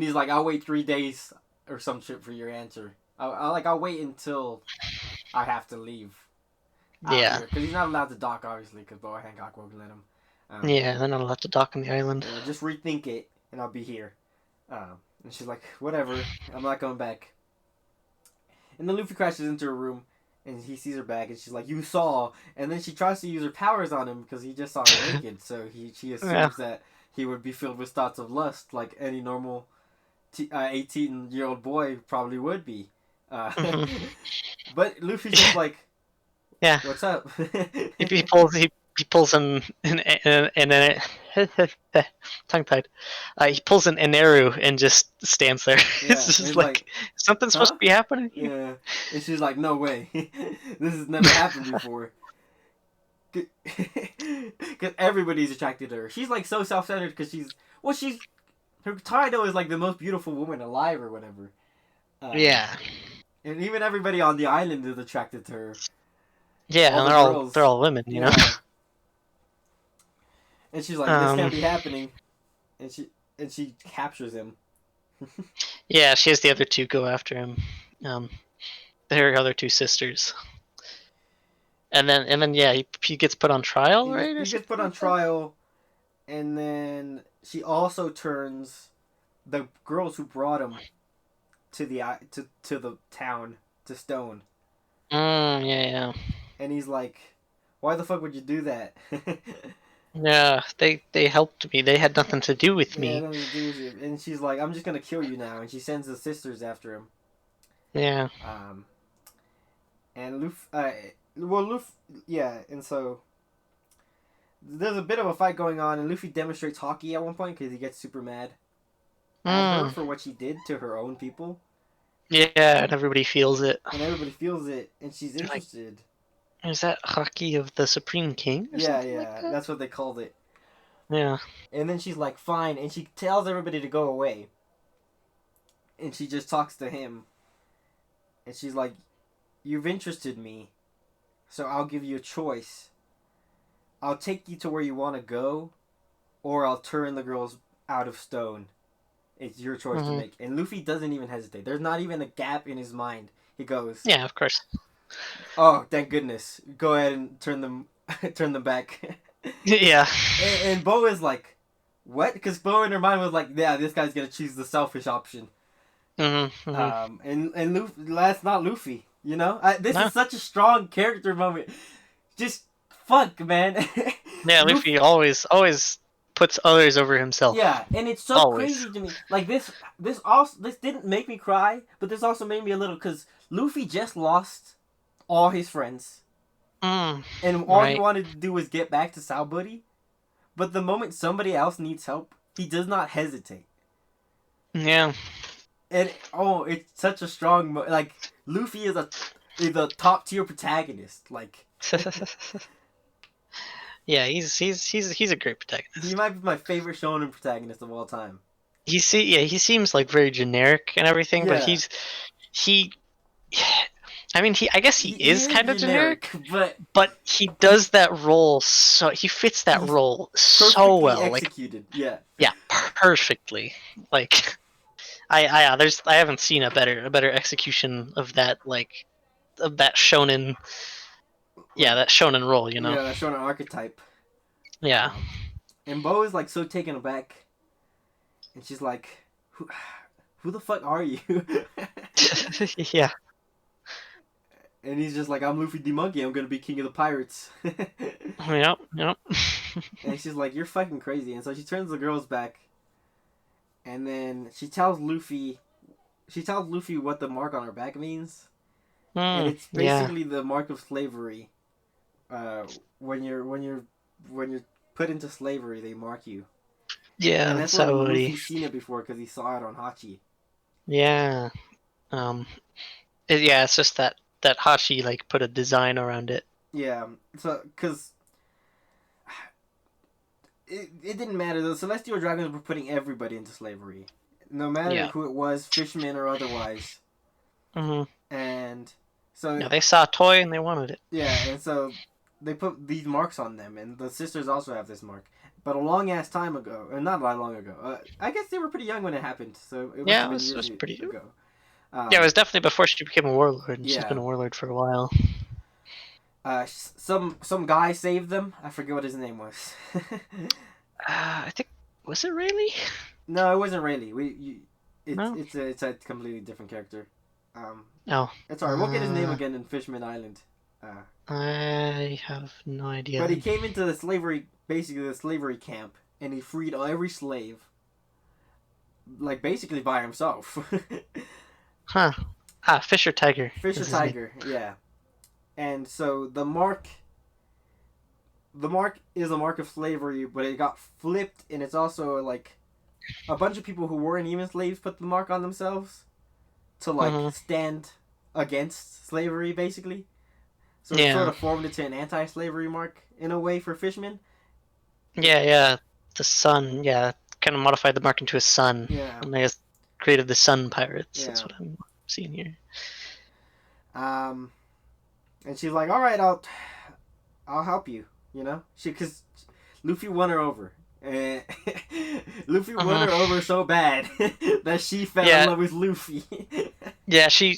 Speaker 1: he's like, I'll wait 3 days or some shit for your answer. I'll wait until I have to leave.
Speaker 2: Yeah.
Speaker 1: Because he's not allowed to dock, obviously, because Boa Hancock won't let him.
Speaker 2: Yeah, they're not allowed to dock on the island.
Speaker 1: Just rethink it, and I'll be here. And she's like, whatever, I'm not going back. And then Luffy crashes into her room, and he sees her bag, and she's like, you saw. And then she tries to use her powers on him, because he just saw her naked, so she assumes that he would be filled with thoughts of lust, like any normal 18-year-old boy probably would be. But Luffy's just like,
Speaker 2: yeah,
Speaker 1: what's up?
Speaker 2: he pulls an tongue tied. He pulls an Eneru and just stands there.
Speaker 1: Yeah,
Speaker 2: it's just like something's supposed to be happening here.
Speaker 1: Yeah, and she's like, no way, this has never happened before. Because everybody's attracted to her. She's like so self-centered because her title is like the most beautiful woman alive or whatever.
Speaker 2: Yeah.
Speaker 1: And even everybody on the island is attracted to her.
Speaker 2: Yeah, and they're all women, you know.
Speaker 1: And she's like, this can't be happening. And she captures him.
Speaker 2: Yeah, she has the other two go after him. Her other two sisters. And then yeah, he gets put on trial, right?
Speaker 1: He gets put on trial, and then she also turns the girls who brought him to the town to stone.
Speaker 2: Yeah.
Speaker 1: And he's like, why the fuck would you do that?
Speaker 2: Yeah, they helped me. They had nothing to do with me.
Speaker 1: Nothing to do with you. And she's like, I'm just gonna kill you now. And she sends the sisters after him.
Speaker 2: Yeah.
Speaker 1: And Luffy, yeah, and so there's a bit of a fight going on, and Luffy demonstrates hockey at one point because he gets super mad at her for what she did to her own people.
Speaker 2: Yeah, and everybody feels it.
Speaker 1: And she's interested.
Speaker 2: Like, is that hockey of the Supreme King?
Speaker 1: Yeah, like that's what they called it.
Speaker 2: Yeah.
Speaker 1: And then she's like, fine, and she tells everybody to go away. And she just talks to him. And she's like, you've interested me, so I'll give you a choice. I'll take you to where you want to go, or I'll turn the girls out of stone. It's your choice to make. And Luffy doesn't even hesitate. There's not even a gap in his mind. He goes,
Speaker 2: yeah, of course.
Speaker 1: Oh, thank goodness. Go ahead and turn them back.
Speaker 2: Yeah.
Speaker 1: And Bo is like, what? Because Bo in her mind was like, yeah, this guy's going to choose the selfish option. And Luffy, that's not Luffy, you know? This is such a strong character moment. Just, fuck, man.
Speaker 2: Yeah, Luffy always puts others over himself.
Speaker 1: Yeah, and it's so crazy to me. Like, this didn't make me cry, but this also made me a little, because Luffy just lost all his friends. And all he wanted to do was get back to Sabaody. But the moment somebody else needs help, he does not hesitate.
Speaker 2: Yeah.
Speaker 1: And it's such a strong like Luffy is a top tier protagonist. Like,
Speaker 2: yeah, he's a great protagonist.
Speaker 1: He might be my favorite shonen protagonist of all time.
Speaker 2: He seems like very generic and everything, but I guess he is kind of generic, but he does that role he fits that role so well,
Speaker 1: executed.
Speaker 2: Like, yeah, perfectly. Like, I haven't seen a better execution of that, like, of that shonen. Yeah, that shonen role, you know.
Speaker 1: Yeah, that shonen archetype.
Speaker 2: Yeah.
Speaker 1: And Bo is like so taken aback, and she's like, "Who the fuck are you?"
Speaker 2: Yeah.
Speaker 1: And he's just like, I'm Luffy the Monkey. I'm gonna be king of the pirates.
Speaker 2: Yep.
Speaker 1: And she's like, you're fucking crazy. And so she turns the girls back. And then she tells Luffy what the mark on her back means. And it's basically the mark of slavery. uh, when you're put into slavery, they mark you, and
Speaker 2: Yeah,
Speaker 1: that's why
Speaker 2: Sabaody.
Speaker 1: Luffy's seen it before because he saw it on Hachi.
Speaker 2: Yeah. Um. Yeah, it's just that Hachi like put a design around it.
Speaker 1: Yeah, so because it didn't matter. The Celestial Dragons were putting everybody into slavery, no matter
Speaker 2: Yeah.
Speaker 1: who it was, fishermen or otherwise.
Speaker 2: Hmm.
Speaker 1: And so
Speaker 2: Yeah, they saw a toy and they wanted it.
Speaker 1: yeah, and so they put these marks on them, and the sisters also have this mark. But a long ass time ago, or not that long ago, I guess they were pretty young when it happened, so it must
Speaker 2: Yeah,
Speaker 1: have been
Speaker 2: it
Speaker 1: years
Speaker 2: was pretty.
Speaker 1: ago.
Speaker 2: Yeah, it was definitely before she became a warlord, and she's been
Speaker 1: Yeah,
Speaker 2: a warlord for a while.
Speaker 1: some guy saved them. I forget what his name was.
Speaker 2: I think was it really?
Speaker 1: No, it wasn't really.
Speaker 2: No.
Speaker 1: It's a completely different character. Um,
Speaker 2: Oh.
Speaker 1: it's alright. We'll get his name again in Fishman Island.
Speaker 2: I have no idea.
Speaker 1: But he came into the slavery, basically the slavery camp, and he freed every slave, like basically by himself.
Speaker 2: Huh. Fisher Tiger
Speaker 1: Fisher
Speaker 2: is his name.
Speaker 1: Tiger, yeah. And so the mark is a mark of slavery, but it got flipped, and it's also like a bunch of people who weren't even slaves put the mark on themselves to like stand against slavery, basically. So it sort
Speaker 2: Yeah.
Speaker 1: of formed into an anti-slavery mark in a way for fishmen.
Speaker 2: Yeah, yeah. The sun, yeah, kind of modified the mark into a sun.
Speaker 1: Yeah.
Speaker 2: And they just created the Sun Pirates. That's
Speaker 1: Yeah.
Speaker 2: what I'm seeing here.
Speaker 1: Um, and she's like, "All right, I'll help you." You know, because Luffy won her over. And Luffy won her over so bad that she fell in love with Luffy.
Speaker 2: Yeah, she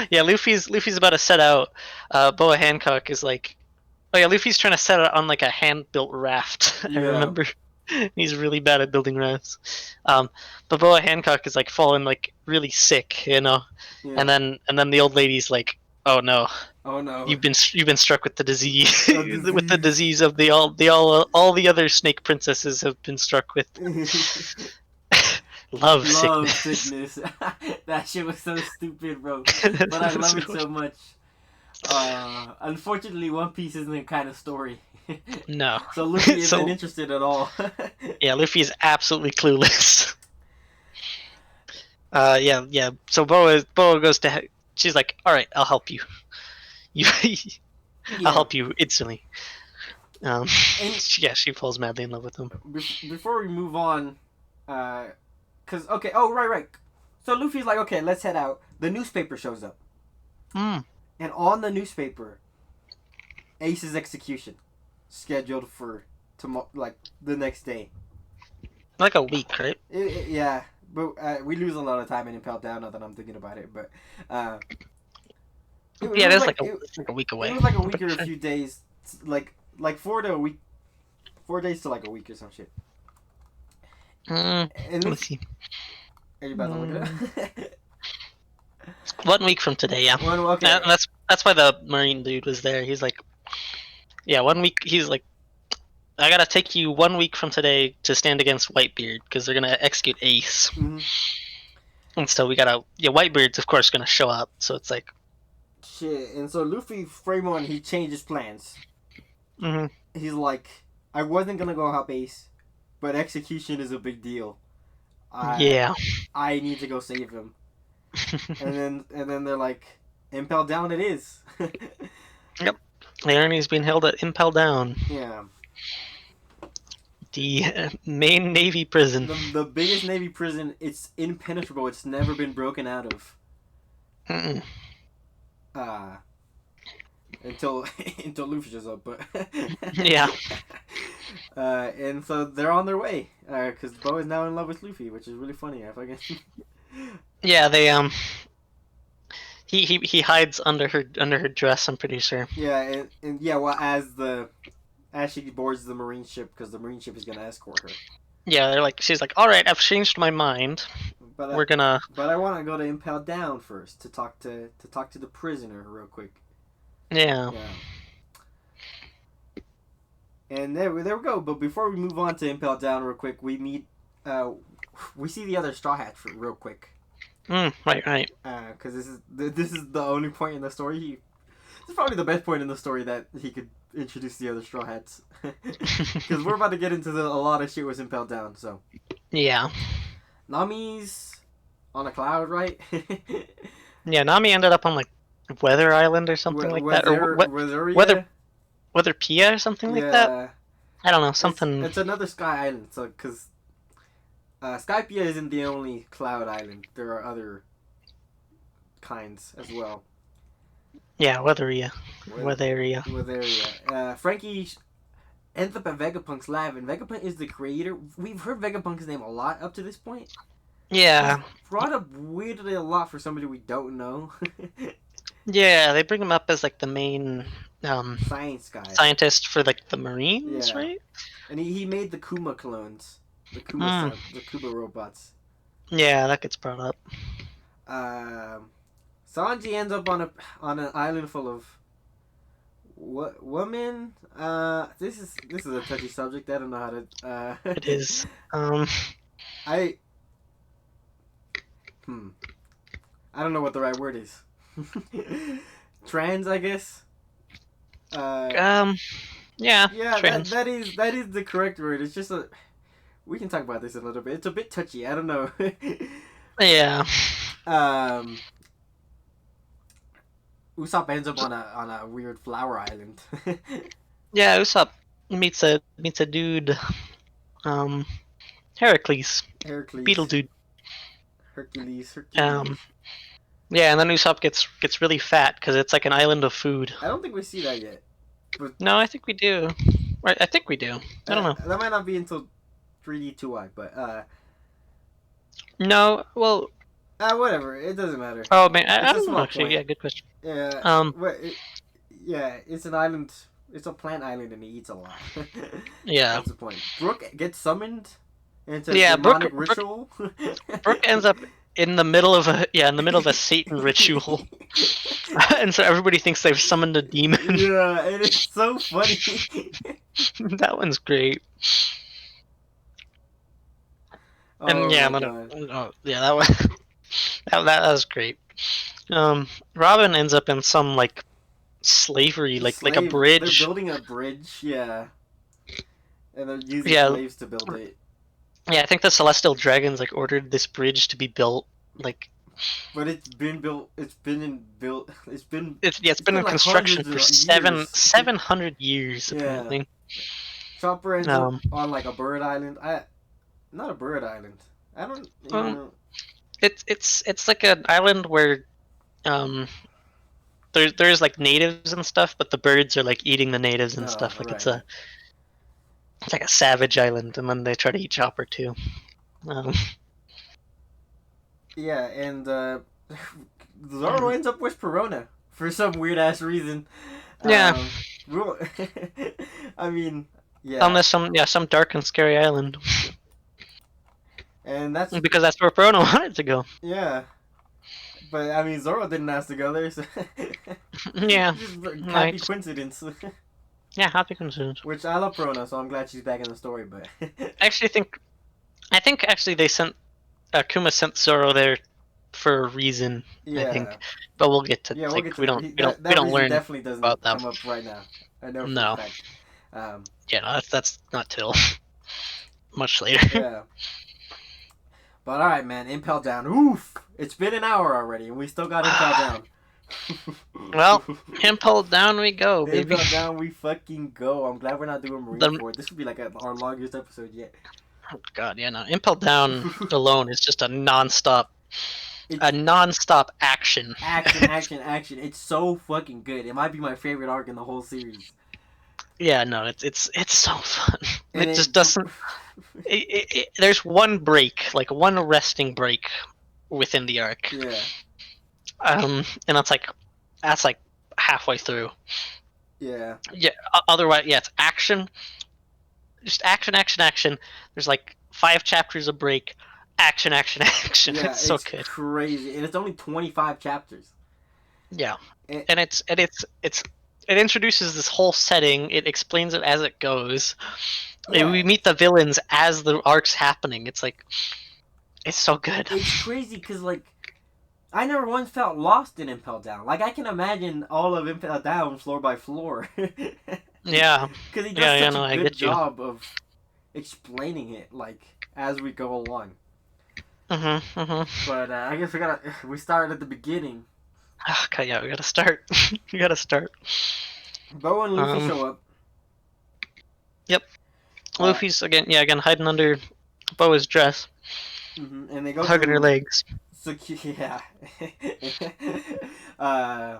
Speaker 2: yeah, Luffy's about to set out. Boa Hancock is like, oh yeah, Luffy's trying to set it on like a hand-built raft. I remember. He's really bad at building rafts. But Boa Hancock is like falling like really sick, you know.
Speaker 1: Yeah.
Speaker 2: And then the old lady's like, "Oh no,
Speaker 1: oh no,
Speaker 2: you've been struck with the disease,
Speaker 1: disease.
Speaker 2: with the disease of all the other snake princesses have been struck with love sickness."
Speaker 1: That shit was so stupid, bro. But I love it so much. Unfortunately, One Piece isn't the kind of story.
Speaker 2: No.
Speaker 1: So Luffy isn't interested at all.
Speaker 2: Yeah, Luffy is absolutely clueless. Yeah. So Boa goes to. She's like, "All right, I'll help you. I'll help you instantly." She falls madly in love with him.
Speaker 1: Before we move on, cause okay, right. So Luffy's like, okay, let's head out. The newspaper shows up, and on the newspaper, Ace's execution, scheduled for tomorrow, like the next day.
Speaker 2: Like a week, right?
Speaker 1: Yeah, but we lose a lot of time in Impel Down now that I'm thinking about it. But
Speaker 2: it was like a week away.
Speaker 1: It was like a week or a few days, like 4 to a week, 4 days to like a week or some shit.
Speaker 2: Let's see.
Speaker 1: Are you about to look it up?
Speaker 2: 1 week from today, yeah.
Speaker 1: Okay.
Speaker 2: That's why the Marine dude was there. He's like, yeah, 1 week. He's like, I gotta take you 1 week from today to stand against Whitebeard because they're gonna execute Ace.
Speaker 1: Mm-hmm.
Speaker 2: And so we gotta, Whitebeard's of course gonna show up. So it's like,
Speaker 1: shit. And so Luffy, frame one, he changes plans.
Speaker 2: Mm-hmm.
Speaker 1: He's like, I wasn't gonna go help Ace, but execution is a big deal. I need to go save him. and then they're like, Impel Down it is.
Speaker 2: Yep. Laramie's being held at Impel Down.
Speaker 1: Yeah.
Speaker 2: The main Navy prison.
Speaker 1: The biggest Navy prison. It's impenetrable. It's never been broken out of.
Speaker 2: Mm-mm.
Speaker 1: Until Luffy shows up, but
Speaker 2: yeah.
Speaker 1: And so they're on their way. Because Bo is now in love with Luffy, which is really funny. I fucking.
Speaker 2: Yeah, they He hides under her dress. I'm pretty sure.
Speaker 1: Yeah, and yeah, well, as she boards the marine ship, because the marine ship is gonna escort her.
Speaker 2: Yeah, she's like, all right, I've changed my mind. But
Speaker 1: I want to go to Impel Down first to talk to the prisoner real quick.
Speaker 2: Yeah.
Speaker 1: And there we go. But before we move on to Impel Down real quick, we see the other Straw Hats real quick.
Speaker 2: Right.
Speaker 1: Because this is the only point in the story. It's probably the best point in the story that he could introduce the other Straw Hats. Because we're about to get into a lot of shit with Impel Down, so.
Speaker 2: Yeah.
Speaker 1: Nami's on a cloud, right?
Speaker 2: Yeah, Nami ended up on like Weather Island or something like that, or Weather Pia or something like that. I don't know, something.
Speaker 1: It's another sky island, so because Skypia isn't the only cloud island. There are other kinds as well.
Speaker 2: Yeah, Weatheria.
Speaker 1: Frankie ends up at Vegapunk's lab, and Vegapunk is the creator. We've heard Vegapunk's name a lot up to this point.
Speaker 2: Yeah.
Speaker 1: He's brought up weirdly a lot for somebody we don't know.
Speaker 2: Yeah, they bring him up as like the main
Speaker 1: science guy,
Speaker 2: scientist for like the Marines, right?
Speaker 1: And he made the Kuma clones, the Kuma robots.
Speaker 2: Yeah, that gets brought up.
Speaker 1: Sanji ends up on an island full of women. This is a touchy subject. I don't know how to.
Speaker 2: It is.
Speaker 1: I don't know what the right word is. Trans, I guess.
Speaker 2: Yeah. Trans.
Speaker 1: That is the correct word. It's just we can talk about this a little bit. It's a bit touchy. I don't know.
Speaker 2: Yeah.
Speaker 1: Usopp ends up on a weird flower island.
Speaker 2: Yeah, Usopp meets a dude. Heracles. Beetle dude.
Speaker 1: Hercules.
Speaker 2: Yeah, and then Usopp gets really fat because it's like an island of food.
Speaker 1: I don't think we see that yet. But
Speaker 2: no, I think we do. Right, I think we do. I don't know.
Speaker 1: That might not be until 3D 2i, but
Speaker 2: no, well.
Speaker 1: Whatever. It doesn't matter.
Speaker 2: Oh man, I don't know actually. Yeah, good question.
Speaker 1: Yeah. It's an island. It's a plant island, and he eats a lot.
Speaker 2: Yeah.
Speaker 1: That's the point. Brook gets summoned into a demonic ritual.
Speaker 2: Brook ends up in the middle of a Satan ritual, and so everybody thinks they've summoned a demon.
Speaker 1: Yeah, and it's so funny.
Speaker 2: That one's great. And that one. that was great. Robin ends up in some like slavery, like a bridge.
Speaker 1: They're building a bridge, yeah, and they're using slaves to build it.
Speaker 2: Yeah, I think the Celestial Dragons like ordered this bridge to be built, like.
Speaker 1: But it's been built. It's been in
Speaker 2: construction for 700 years apparently.
Speaker 1: Yeah. Chopper ends up on like a bird island. Not a bird island. I don't. Know.
Speaker 2: It's like an island where there's like natives and stuff, but the birds are like eating the natives and stuff. Like it's like a savage island, and then they try to eat Chopper too.
Speaker 1: Yeah, and Zoro ends up with Perona for some weird ass reason.
Speaker 2: Yeah.
Speaker 1: I mean, yeah.
Speaker 2: On some dark and scary island.
Speaker 1: And that's
Speaker 2: because that's where Perona wanted to go.
Speaker 1: Yeah. But I mean, Zoro didn't ask to go there, so
Speaker 2: yeah.
Speaker 1: Happy coincidence.
Speaker 2: Yeah, happy coincidence.
Speaker 1: Which I love Perona, so I'm glad she's back in the story. But
Speaker 2: I think they sent Kuma sent Zoro there for a reason. Yeah. I think, but we'll get to.
Speaker 1: Yeah,
Speaker 2: we don't learn
Speaker 1: definitely doesn't
Speaker 2: about that.
Speaker 1: come up right now. I know.
Speaker 2: No.
Speaker 1: For a fact.
Speaker 2: Yeah, no, that's not till much later.
Speaker 1: Yeah. But alright, man, Impel Down. Oof! It's been an hour already, and we still got Impel Down.
Speaker 2: Well, Impel Down we go, baby.
Speaker 1: Impel Down we fucking go. I'm glad we're not doing Marineford. This would be like our longest episode yet.
Speaker 2: Oh god, yeah, no. Impel Down alone is just a non-stop action.
Speaker 1: Action. It's so fucking good. It might be my favorite arc in the whole series.
Speaker 2: Yeah, no, it's so fun. It just doesn't. There's one break, like one resting break within the arc.
Speaker 1: Yeah.
Speaker 2: And that's like halfway through.
Speaker 1: Yeah.
Speaker 2: Yeah. Otherwise, yeah, it's action. Just action. There's like 5 chapters of break. Action.
Speaker 1: Yeah,
Speaker 2: it's so good.
Speaker 1: Crazy, and it's only 25 chapters.
Speaker 2: Yeah, and it introduces this whole setting. It explains it as it goes. Yeah. We meet the villains as the arc's happening. It's like, it's so good.
Speaker 1: It's crazy because like I never once felt lost in Impel Down. Like I can imagine all of Impel Down floor by floor.
Speaker 2: Yeah,
Speaker 1: Because he does
Speaker 2: yeah,
Speaker 1: such a
Speaker 2: no, I
Speaker 1: good
Speaker 2: get you.
Speaker 1: job of explaining it, like as we go along.
Speaker 2: Mm-hmm.
Speaker 1: But I guess we started at the beginning.
Speaker 2: Okay, yeah, we gotta start. We gotta start.
Speaker 1: Bo and Luffy
Speaker 2: Um,
Speaker 1: show up.
Speaker 2: yep.
Speaker 1: Uh,
Speaker 2: Luffy's again hiding under Boa's dress,
Speaker 1: and they go
Speaker 2: hugging her
Speaker 1: to
Speaker 2: legs.
Speaker 1: yeah. uh,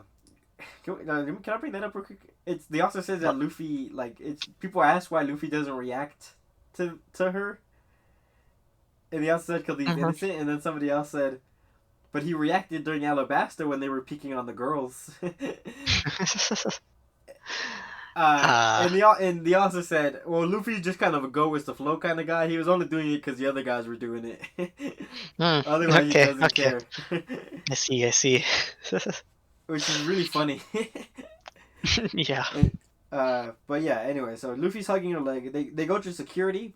Speaker 1: can I bring that up real quick? It's the author says that
Speaker 2: What?
Speaker 1: Luffy like it's people ask why Luffy doesn't react to her, and the author said because he's
Speaker 2: Mm-hmm.
Speaker 1: innocent, and then somebody else said, but he reacted during Alabasta when they were peeking on the girls.
Speaker 2: uh,
Speaker 1: And the author said, well, Luffy's just kind of a go with the flow kind of guy. He was only doing it because the other guys were doing it. Otherwise, he
Speaker 2: okay,
Speaker 1: doesn't
Speaker 2: okay.
Speaker 1: care.
Speaker 2: I see, I see.
Speaker 1: Which is really funny.
Speaker 2: Yeah.
Speaker 1: And, but yeah, anyway, so Luffy's hugging her leg. They go to security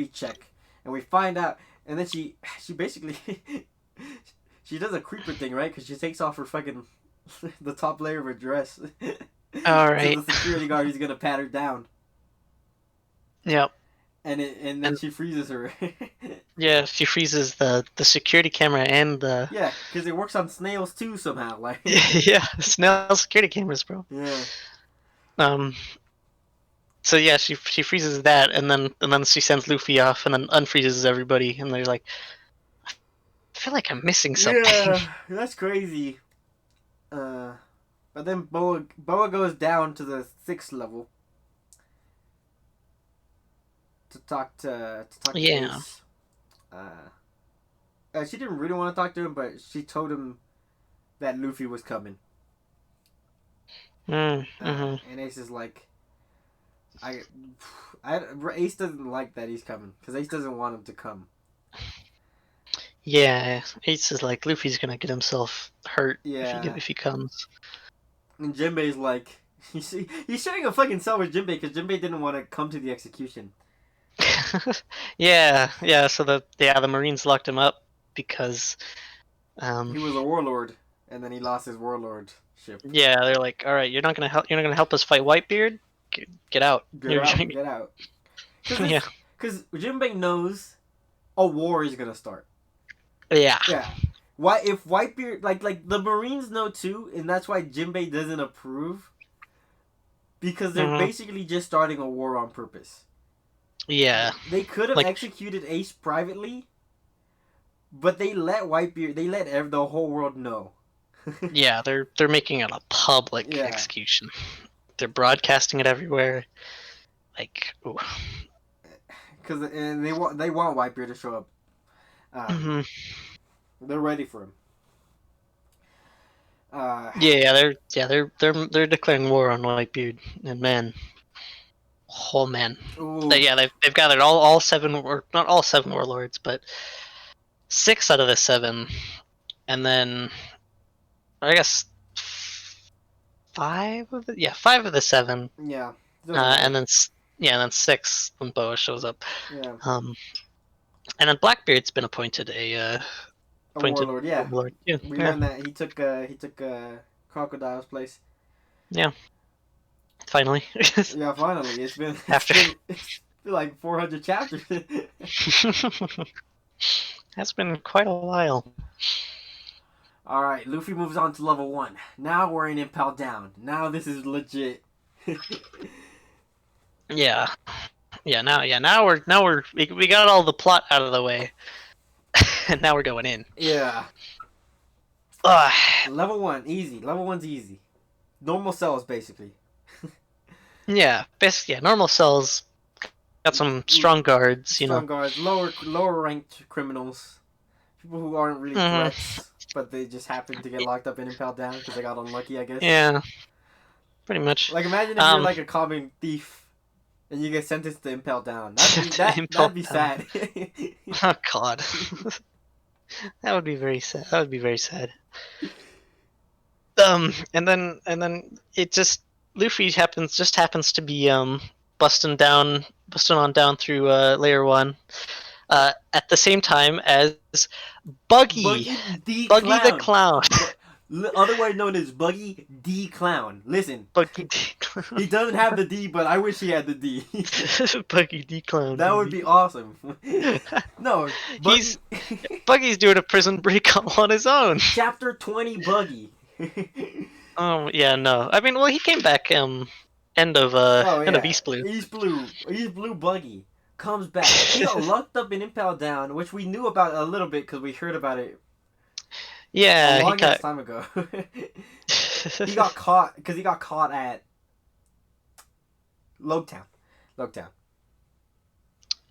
Speaker 1: check, and we find out, and then she basically she does a creeper thing, right? Because she takes off her fucking the top layer of her dress
Speaker 2: All
Speaker 1: to
Speaker 2: right.
Speaker 1: the security guard who's gonna pat her down,
Speaker 2: Yep.
Speaker 1: and then
Speaker 2: And
Speaker 1: she freezes her.
Speaker 2: yeah, she freezes the security camera and the
Speaker 1: Yeah, because it works on snails too somehow. Like,
Speaker 2: yeah, Snell security cameras, bro.
Speaker 1: yeah,
Speaker 2: Um. So yeah, she freezes that, and then she sends Luffy off, and then unfreezes everybody, and they're like, I feel like I'm missing something.
Speaker 1: yeah, that's crazy. Uh, but then Boa goes down to the 6th level to talk to
Speaker 2: Yeah.
Speaker 1: Ace. She didn't really want to talk to him, but she told him that Luffy was coming.
Speaker 2: Mm-hmm.
Speaker 1: And Ace is like, I, Ace doesn't like that he's coming because Ace doesn't want him to come.
Speaker 2: Yeah, Ace is like Luffy's gonna get himself hurt
Speaker 1: Yeah,
Speaker 2: if he comes.
Speaker 1: and Jinbei's like, he's sharing a fucking cell with Jinbei because Jinbei didn't want to come to the execution.
Speaker 2: Yeah, yeah. So the Marines locked him up because
Speaker 1: He was a warlord, and then he lost his warlord ship.
Speaker 2: yeah, they're like, all right, you're not gonna help us fight Whitebeard. Get out.
Speaker 1: Get out, get out.
Speaker 2: Yeah,
Speaker 1: Because Jinbei knows a war is gonna start.
Speaker 2: yeah.
Speaker 1: Yeah. Why if Whitebeard like the Marines know too, and that's why Jinbei doesn't approve because they're
Speaker 2: Mm-hmm.
Speaker 1: basically just starting a war on purpose.
Speaker 2: Yeah,
Speaker 1: They could have
Speaker 2: like
Speaker 1: executed Ace privately, but they let the whole world know.
Speaker 2: yeah, they're making it a public
Speaker 1: Yeah.
Speaker 2: execution. They're broadcasting it everywhere. Like, ooh.
Speaker 1: Because and they want Whitebeard to show up.
Speaker 2: Mm-hmm.
Speaker 1: They're ready for him.
Speaker 2: They're declaring war on Whitebeard, and man, oh man,
Speaker 1: Ooh,
Speaker 2: yeah, they've gathered all seven, or not all seven warlords, but 6 out of the 7, and then I guess 5 of the 7,
Speaker 1: yeah, doesn't matter.
Speaker 2: and then yeah, and then 6 when Boa shows up.
Speaker 1: Yeah,
Speaker 2: And then Blackbeard's been appointed
Speaker 1: a warlord. Yeah,
Speaker 2: warlord. Yeah,
Speaker 1: we
Speaker 2: yeah,
Speaker 1: learned that he took Crocodile's place.
Speaker 2: yeah. Finally,
Speaker 1: Yeah, finally,
Speaker 2: after
Speaker 1: it's been like 400 chapters.
Speaker 2: that's been quite a while.
Speaker 1: All right, Luffy moves on to level 1. Now we're in Impel Down. Now this is legit.
Speaker 2: Yeah, we got all the plot out of the way, and now we're going in.
Speaker 1: Yeah,
Speaker 2: Ugh.
Speaker 1: level 1 easy. Level 1's easy. Normal cells basically.
Speaker 2: Yeah, normal cells got some strong guards, you know.
Speaker 1: Strong guards, lower ranked criminals, people who aren't really
Speaker 2: Hmm.
Speaker 1: threats, but they just happen to get locked up in Impel Down because they got unlucky, I guess.
Speaker 2: Yeah, pretty much.
Speaker 1: Like imagine if you're like a common thief and you get sentenced to Impel Down. That'd be sad.
Speaker 2: Oh God, that would be very sad. That would be very sad. And then it just Luffy happens to be busting on down through layer 1, at the same time as Buggy.
Speaker 1: Buggy the
Speaker 2: Buggy the
Speaker 1: Clown.
Speaker 2: Clown.
Speaker 1: Otherwise known as Buggy the Clown. Listen,
Speaker 2: Buggy the Clown.
Speaker 1: he doesn't have the D, but I wish he had the D.
Speaker 2: Buggy the Clown.
Speaker 1: That would be awesome. No, Buggy.
Speaker 2: Buggy's doing a prison break on his own.
Speaker 1: Chapter 20 Buggy.
Speaker 2: Oh yeah, no. I mean, well, he came back end of East Blue.
Speaker 1: East Blue Buggy comes back. He got locked up in Impel Down, which we knew about a little bit because we heard about it.
Speaker 2: Yeah,
Speaker 1: a long time ago. He got caught because he got caught at Logtown.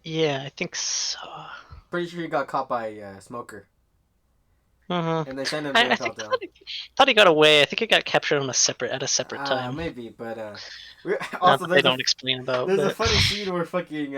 Speaker 2: Yeah, I think so.
Speaker 1: Pretty sure he got caught by Smoker. And they sent him to
Speaker 2: I
Speaker 1: Impel Down.
Speaker 2: thought he got away. I think he got captured at a separate time.
Speaker 1: Maybe, but also
Speaker 2: they don't explain about.
Speaker 1: There's a funny scene where fucking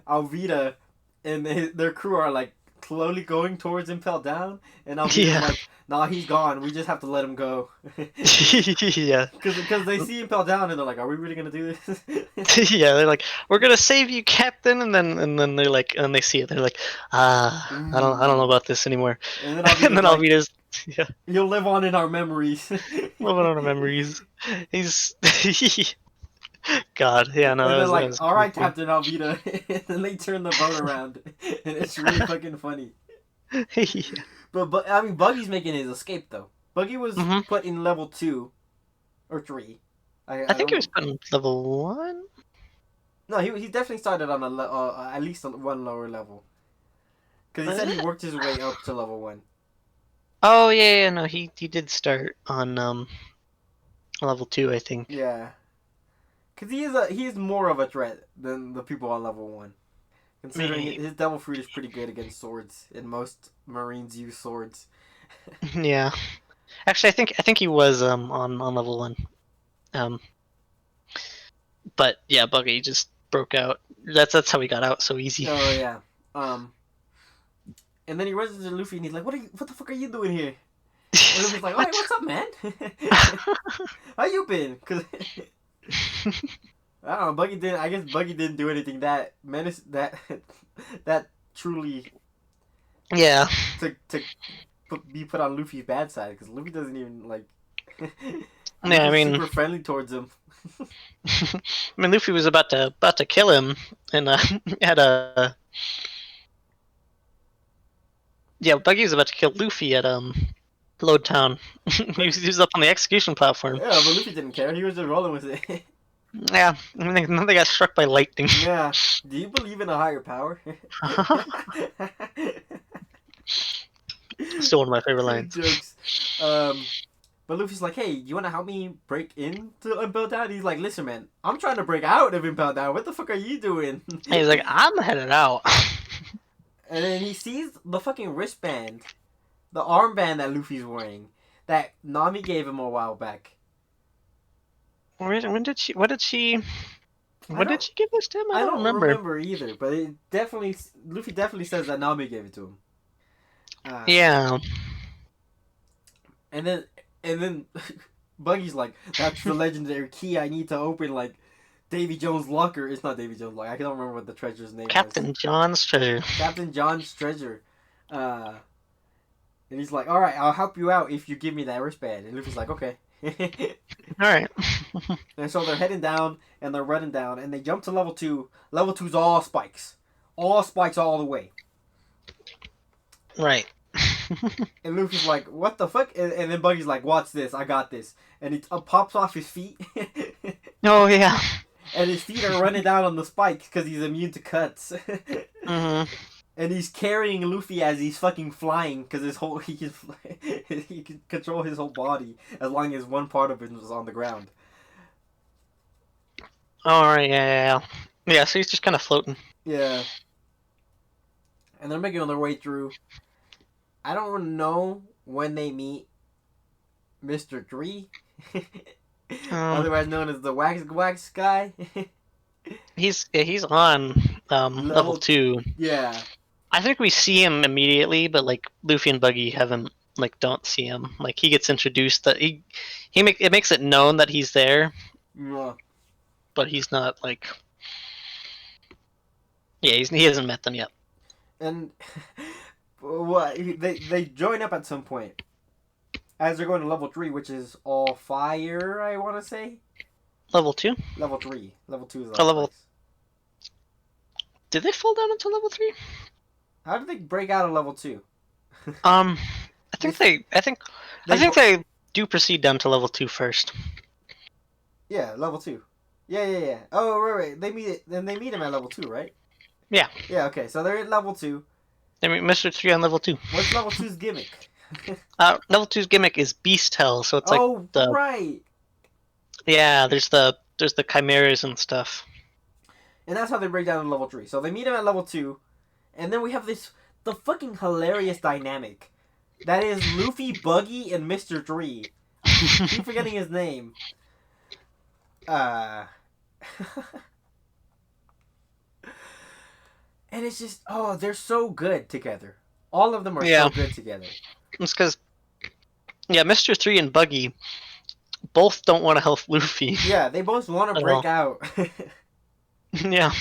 Speaker 1: Alvida and their crew are like slowly going towards Impel Down, and Alvida's like, "Nah, he's gone. We just have to let him go."
Speaker 2: Yeah.
Speaker 1: Because they see Impel Down and they're like, "Are we really gonna do this?"
Speaker 2: Yeah, they're like, "We're gonna save you, Captain," and then they're like, and they see it, they're like, I don't know about this anymore. And then Alvida's yeah.
Speaker 1: You'll live on in our memories.
Speaker 2: Live on our memories. He's God, yeah, no.
Speaker 1: And they're like, "All right, Captain Alvida," and then they turn the boat around, and it's really fucking funny.
Speaker 2: Yeah.
Speaker 1: But I mean, Buggy's making his escape though. Buggy was put in level 2 or 3.
Speaker 2: I think he was put in level 1.
Speaker 1: No, he definitely started on at least on one lower level. Because he said he worked his way up to level 1.
Speaker 2: Oh yeah, no, he did start on level 2, I think.
Speaker 1: Yeah. Because he is more of a threat than the people on level 1. Considering his Devil Fruit is pretty good against swords, and most Marines use swords.
Speaker 2: Yeah. Actually, I think he was on level 1. But yeah, Buggy just broke out. That's how he got out so easy.
Speaker 1: Oh yeah. And then he runs into Luffy and he's like, "What the fuck are you doing here?" And Luffy's like, "Hey, what's up, man? How you been?" Cause I don't know, I guess Buggy didn't do anything that truly.
Speaker 2: Yeah.
Speaker 1: To be put on Luffy's bad side, because Luffy doesn't even like.
Speaker 2: Yeah, I mean,
Speaker 1: super friendly towards him.
Speaker 2: I mean, Luffy was about to kill him, and had a. Yeah, Buggy was about to kill Luffy at Load Town. he was up on the execution platform.
Speaker 1: Yeah, but Luffy didn't care. He was just rolling with it.
Speaker 2: Yeah, I mean, they got struck by lightning.
Speaker 1: Yeah. Do you believe in a higher power?
Speaker 2: Still one of my favorite lines.
Speaker 1: Jokes. But Luffy's like, "Hey, you want to help me break into Impel Down?" He's like, "Listen, man, I'm trying to break out of Impel Down. What the fuck are you doing?"
Speaker 2: And he's like, "I'm headed out."
Speaker 1: And then he sees the fucking wristband, the armband that Luffy's wearing, that Nami gave him a while back.
Speaker 2: When did she? What did she give this to him? I don't
Speaker 1: remember either. But Luffy definitely says that Nami gave it to him.
Speaker 2: Yeah.
Speaker 1: And then Buggy's like, "That's the legendary key I need to open like Davy Jones' locker." It's not Davy Jones' locker. I don't remember what the treasure's name
Speaker 2: Captain John's treasure.
Speaker 1: Captain John's treasure. And he's like, "All right, I'll help you out if you give me that wristband." And Luffy's like, "Okay."
Speaker 2: Alright.
Speaker 1: And so they're heading down and they're running down and they jump to level 2. Level 2's all spikes. All spikes all the way.
Speaker 2: Right.
Speaker 1: And Luffy's like, "What the fuck?" And then Buggy's like, "Watch this, I got this." And he pops off his feet.
Speaker 2: Oh yeah.
Speaker 1: And his feet are running down on the spikes because he's immune to cuts. And he's carrying Luffy as he's fucking flying because he can control his whole body as long as one part of it was on the ground.
Speaker 2: Alright, yeah. Yeah, so he's just kind of floating.
Speaker 1: Yeah. And they're making their way through. I don't know when they meet Mr. 3. Otherwise known as the Wax guy.
Speaker 2: He's on level 2.
Speaker 1: Yeah.
Speaker 2: I think we see him immediately, but like Luffy and Buggy don't see him. Like he gets introduced that it makes it known that he's there.
Speaker 1: Yeah.
Speaker 2: But he's not like. Yeah, he hasn't met them yet.
Speaker 1: And What they join up at some point as they're going to level 3, which is all fire. I want to say
Speaker 2: Level 2?
Speaker 1: level 3. Level 2 is
Speaker 2: Oh,
Speaker 1: all ice.
Speaker 2: Did they fall down into level 3?
Speaker 1: How did they break out of level 2?
Speaker 2: I think they do proceed down to level 2 first.
Speaker 1: Yeah, level 2. Yeah. Oh, right. They meet him at level 2, right?
Speaker 2: Yeah.
Speaker 1: Yeah. Okay. So they're at level 2.
Speaker 2: I mean, Mr. 3 on level 2.
Speaker 1: What's level 2's gimmick?
Speaker 2: Level 2's gimmick is Beast Hell, so it's like
Speaker 1: right.
Speaker 2: Yeah, there's the chimeras and stuff.
Speaker 1: And that's how they break down to level 3. So they meet him at level 2, and then we have the fucking hilarious dynamic. That is Luffy, Buggy, and Mr. 3. I keep forgetting his name. And it's just, they're so good together. All of them are so good together.
Speaker 2: It's because, Mr. 3 and Buggy both don't want to help Luffy.
Speaker 1: Yeah, they both want to break out.
Speaker 2: Yeah,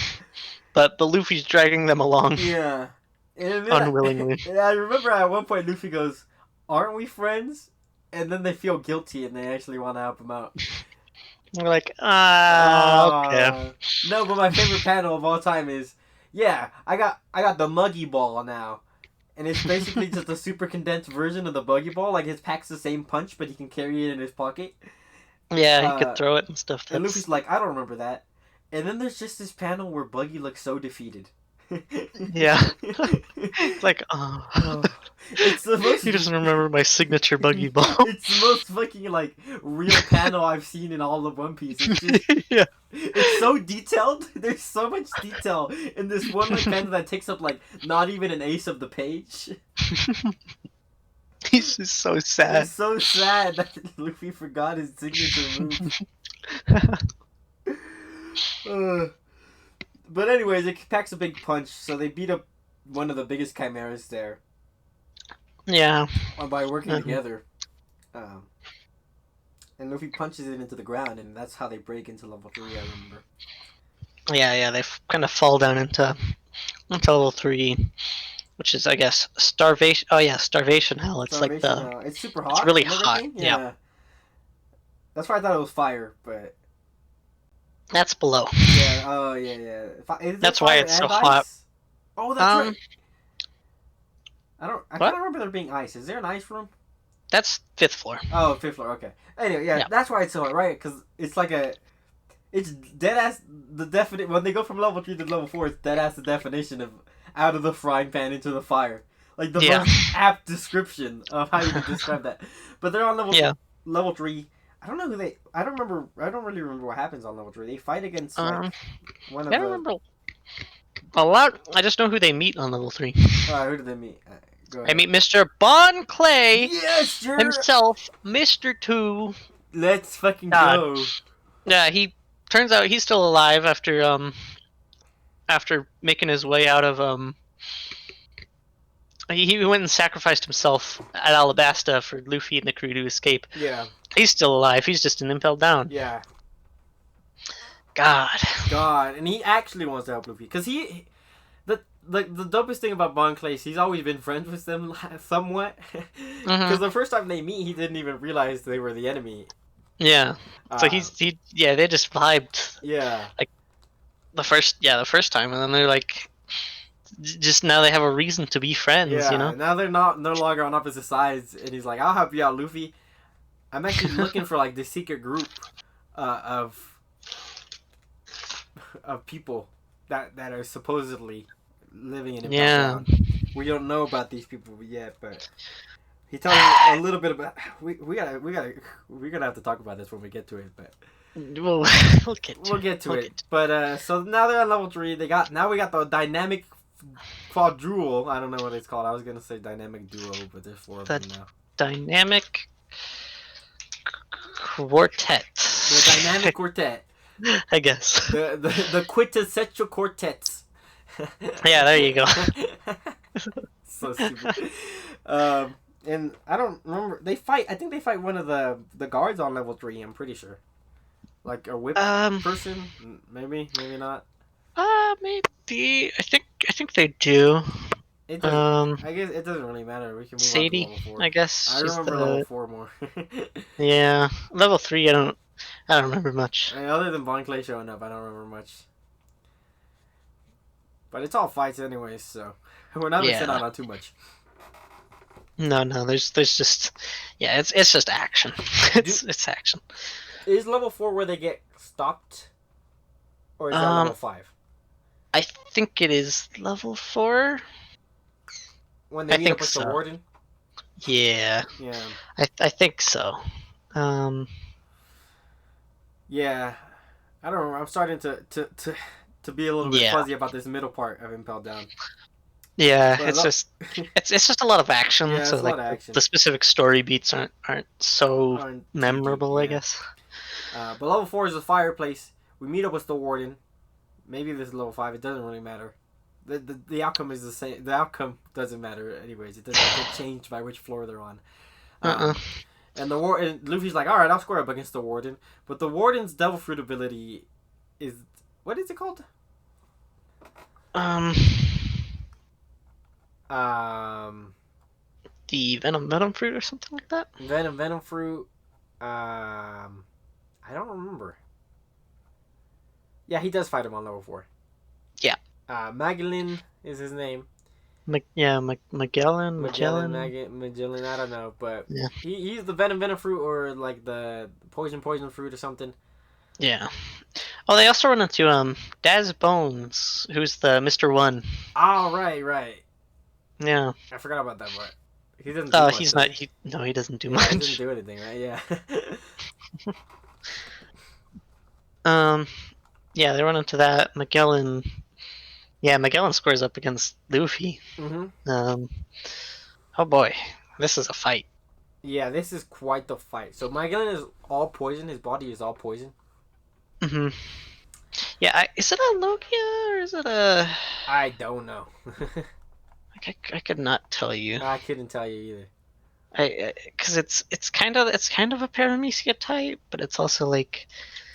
Speaker 2: but Luffy's dragging them along.
Speaker 1: Yeah.
Speaker 2: Unwillingly.
Speaker 1: I remember at one point Luffy goes, "Aren't we friends?" And then they feel guilty and they actually want to help him out.
Speaker 2: We're like, okay.
Speaker 1: No, but my favorite panel of all time is, I got the Muggy Ball now. And it's basically just a super condensed version of the Buggy Ball. Like, his pack's the same punch, but he can carry it in his pocket.
Speaker 2: Yeah, he could throw it and stuff.
Speaker 1: And Luffy's like, I don't remember that. And then there's just this panel where Buggy looks so defeated.
Speaker 2: Yeah. It's like,
Speaker 1: it's the most...
Speaker 2: He doesn't remember my signature Buggy Ball.
Speaker 1: It's the most fucking, like, real panel I've seen in all of One Piece. It's just...
Speaker 2: Yeah.
Speaker 1: It's so detailed. There's so much detail in this one panel that takes up, like, not even an eighth of the page.
Speaker 2: He's just so sad.
Speaker 1: It's so sad that Luffy forgot his signature move. But anyways, it packs a big punch, so they beat up one of the biggest chimeras there.
Speaker 2: Yeah.
Speaker 1: By working together. And Luffy punches it into the ground, and that's how they break into level 3, I remember.
Speaker 2: Yeah, they kind of fall down into level 3, which is, I guess, starvation. Oh, yeah, starvation hell. It's
Speaker 1: starvation,
Speaker 2: like
Speaker 1: it's super hot.
Speaker 2: It's really hot. Yeah.
Speaker 1: That's why I thought it was fire, but...
Speaker 2: That's below.
Speaker 1: Yeah, oh, yeah.
Speaker 2: That's why it's so hot.
Speaker 1: Oh, that's right. I can't remember there being ice. Is there an ice room?
Speaker 2: That's 5th floor.
Speaker 1: Oh, 5th floor, okay. Anyway, yeah, that's why it's so hot, right? Because it's like it's dead-ass, when they go from level 3 to level 4, it's dead-ass the definition of out of the frying pan into the fire. Like, the most apt description of how you can describe that. But they're on level 3. I don't know who I don't really remember what happens on level 3. They fight against, one of
Speaker 2: I don't remember a lot. I just know who they meet on level 3.
Speaker 1: Who do they meet? Go ahead.
Speaker 2: I meet Mr. Bon Clay himself, Mr. 2.
Speaker 1: Let's fucking go.
Speaker 2: Yeah, he turns out he's still alive after making his way out of he went and sacrificed himself at Alabasta for Luffy and the crew to escape.
Speaker 1: Yeah. He's
Speaker 2: still alive. He's just an Impel down.
Speaker 1: Yeah.
Speaker 2: God.
Speaker 1: And he actually wants to help Luffy because the dopest thing about Bon Clay is he's always been friends with them somewhat. Because the first time they meet, he didn't even realize they were the enemy.
Speaker 2: Yeah. So they just vibed.
Speaker 1: Yeah.
Speaker 2: Like the first time, and then they're like, just now they have a reason to be friends.
Speaker 1: Yeah.
Speaker 2: You know.
Speaker 1: Now they're no longer on opposite sides, and he's like, "I'll help you out, Luffy. I'm actually looking for like this secret group of people that are supposedly living in Impel Down. We don't know about these people yet, but he tells me a little bit about. We're gonna have to talk about this when we get to it, but
Speaker 2: we'll get to it.
Speaker 1: But so now they're on level 3. We got the dynamic quadruple. I don't know what it's called. I was gonna say dynamic duo, but there's 4 of them now.
Speaker 2: Dynamic quartet.
Speaker 1: The dynamic quartet.
Speaker 2: I guess.
Speaker 1: The quintessential quartets.
Speaker 2: Yeah, there you go.
Speaker 1: So stupid. And I don't remember. I think they fight one of the guards on level 3. I'm pretty sure. Like a whip person. Maybe not.
Speaker 2: Maybe. I think they do.
Speaker 1: It doesn't. I guess it doesn't really matter. We can move on to
Speaker 2: Sadie,
Speaker 1: level 4.
Speaker 2: I guess.
Speaker 1: I
Speaker 2: She's
Speaker 1: remember
Speaker 2: the
Speaker 1: level 4 more.
Speaker 2: yeah. Level 3, I don't remember much.
Speaker 1: I mean, other than Bon Clay showing up, I don't remember much. But it's all fights anyways, so we're not missing out on too much.
Speaker 2: No, there's just it's just action. it's action.
Speaker 1: Is level 4 where they get stopped, or is that level 5?
Speaker 2: I think it is level 4.
Speaker 1: When they meet up with the warden.
Speaker 2: Yeah.
Speaker 1: Yeah.
Speaker 2: I think so.
Speaker 1: Yeah, I don't know. I'm starting to be a little bit fuzzy about this middle part of Impel Down.
Speaker 2: Yeah, but it's just a lot of action.
Speaker 1: Yeah,
Speaker 2: so
Speaker 1: it's a lot of action.
Speaker 2: The specific story beats aren't so memorable, I guess.
Speaker 1: But level 4 is the fireplace. We meet up with the warden. Maybe this is level 5. It doesn't really matter. The outcome is the same. The outcome doesn't matter anyways. It doesn't get changed by which floor they're on. And Luffy's like, all right, I'll square up against the warden. But the warden's devil fruit ability is, what is it called?
Speaker 2: The venom fruit or something like that.
Speaker 1: Venom fruit. I don't remember. Yeah, he does fight him on level 4.
Speaker 2: Yeah.
Speaker 1: Magellan is his name.
Speaker 2: Magellan.
Speaker 1: I don't know, but he's the venom fruit, or like the poison fruit or something.
Speaker 2: Yeah. Oh, they also run into Daz Bones, who's the Mr. 1.
Speaker 1: Oh, right.
Speaker 2: Yeah.
Speaker 1: I forgot about that, but he doesn't. Do much,
Speaker 2: he's not. He doesn't do much.
Speaker 1: He doesn't do anything, right?
Speaker 2: Yeah. Yeah, they run into that Magellan. Yeah, Magellan squares up against Luffy.
Speaker 1: Mm-hmm.
Speaker 2: Oh boy, this is a fight.
Speaker 1: Yeah, this is quite the fight. So Magellan is all poison. His body is all poison.
Speaker 2: Mm-hmm. Yeah, is it a Logia or is it a?
Speaker 1: I don't know.
Speaker 2: I could not tell you.
Speaker 1: I couldn't tell you
Speaker 2: either. Because it's kind of a Paramecia type, but it's also like.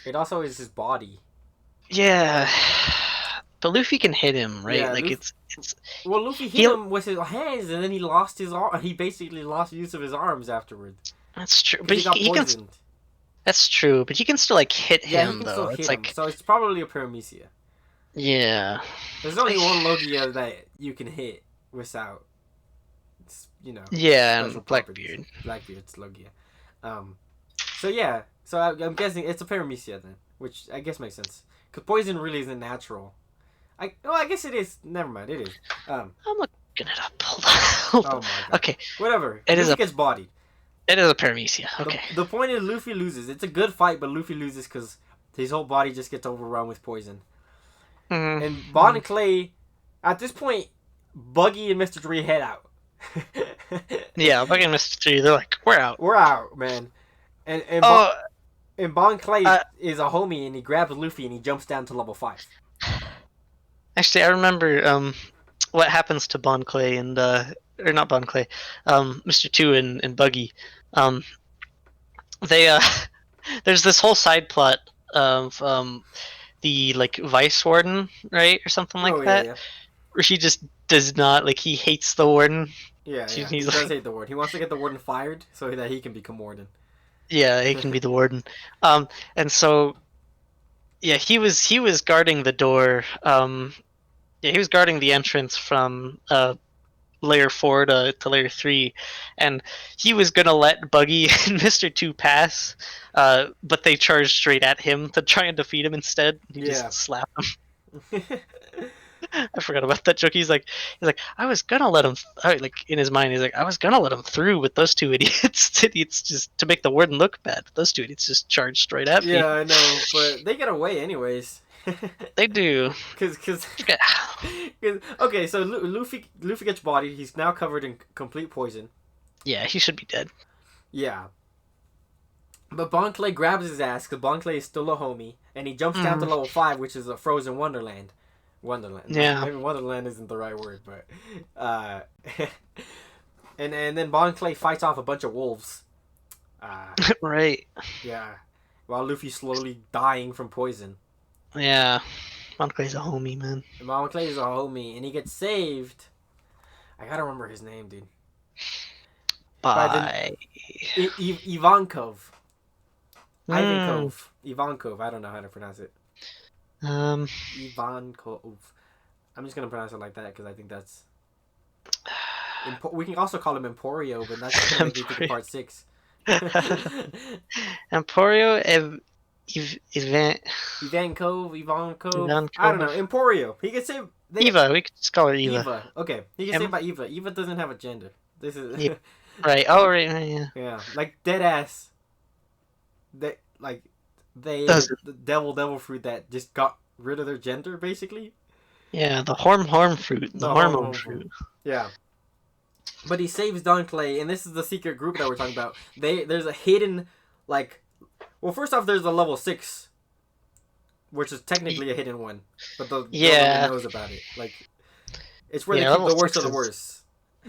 Speaker 1: It also is his body.
Speaker 2: Yeah. But Luffy can hit him, right?
Speaker 1: Yeah,
Speaker 2: Luffy,
Speaker 1: well, Luffy hit him with his hands, and then he lost his arm. He basically lost use of his arms afterwards.
Speaker 2: That's true, but
Speaker 1: he got poisoned.
Speaker 2: That's true, but you can still hit him.
Speaker 1: Yeah, he can still hit him. So it's probably a Paramecia.
Speaker 2: Yeah.
Speaker 1: There's only one Logia that you can hit without,
Speaker 2: Yeah, and Blackbeard.
Speaker 1: Blackbeard's Logia. So yeah, so I'm guessing it's a Paramecia then, which I guess makes sense. Because poison really isn't natural. I guess it is. Never mind, it is.
Speaker 2: I'm looking it up. Hold on.
Speaker 1: Oh my god. Okay, whatever. Luffy gets bodied.
Speaker 2: It is a Paramecia. Okay.
Speaker 1: The point is Luffy loses. It's a good fight, but Luffy loses because his whole body just gets overrun with poison.
Speaker 2: Mm-hmm.
Speaker 1: And Bon and Clay, at this point, Buggy and Mr. 3 head out.
Speaker 2: Yeah, Buggy and Mr. 3, they're like, we're out.
Speaker 1: We're out, man. And Bon Clay is a homie, and he grabs Luffy and he jumps down to level 5.
Speaker 2: Actually, I remember what happens to Bon Clay and or not Bon Clay, Mr. 2 and Buggy. They there's this whole side plot of the like Vice Warden, right, or something like that. Yeah. Where she just does not he hates the Warden.
Speaker 1: Yeah, he does hate the Warden. He wants to get the Warden fired so that he can become Warden.
Speaker 2: Yeah, he can be the Warden. And so, yeah, he was guarding the door. He was guarding the entrance from layer 4 to layer 3, and he was gonna let Buggy and Mr. 2 pass, but they charged straight at him to try and defeat him instead. He just slapped him. I forgot about that joke. He's like, I was gonna let him. In his mind, he's like, I was gonna let him through with those two idiots. Idiots just to make the Warden look bad. Those two idiots just charged straight at me.
Speaker 1: Yeah, I know, but they get away anyways.
Speaker 2: They do.
Speaker 1: Cause okay, so Luffy gets bodied. He's now covered in complete poison.
Speaker 2: Yeah, he should be dead.
Speaker 1: Yeah. But Bon Clay grabs his ass because Bon Clay is still a homie, and he jumps down to level 5, which is a frozen Wonderland. Yeah. Maybe Wonderland isn't the right word, but and then Bon Clay fights off a bunch of wolves.
Speaker 2: Right.
Speaker 1: Yeah. While Luffy's slowly dying from poison.
Speaker 2: Yeah. Bon Clay's a homie, man.
Speaker 1: Bon Clay's a homie, and he gets saved I gotta remember his name, dude. By the
Speaker 2: By
Speaker 1: Ivankov.
Speaker 2: Hmm.
Speaker 1: Ivankov. I don't know how to pronounce it.
Speaker 2: Um.
Speaker 1: Ivankov. I'm just gonna pronounce it like that because I think that's. We can also call him Emporio, but that's gonna make me think of part 6.
Speaker 2: Emporio
Speaker 1: Ivankov. I don't know.
Speaker 2: Ivankov.
Speaker 1: Emporio. He could say
Speaker 2: Eva. We could just call her Eva.
Speaker 1: Eva. Okay, he can say
Speaker 2: Em-
Speaker 1: by Eva. Eva doesn't have a gender. This is
Speaker 2: yeah. Right. Oh, right. Yeah.
Speaker 1: yeah, like dead ass. They like they
Speaker 2: Does it?
Speaker 1: the devil fruit that just got rid of their gender basically.
Speaker 2: Yeah. The horm fruit. The
Speaker 1: The
Speaker 2: hormone
Speaker 1: fruit.
Speaker 2: fruit.
Speaker 1: Yeah. But he saves Don Clay, and this is the secret group that we're talking about. There's a hidden, like, well, first off, there's the level 6, which is technically a hidden one, but the government knows about it. Like, it's where they keep the worst of the worst.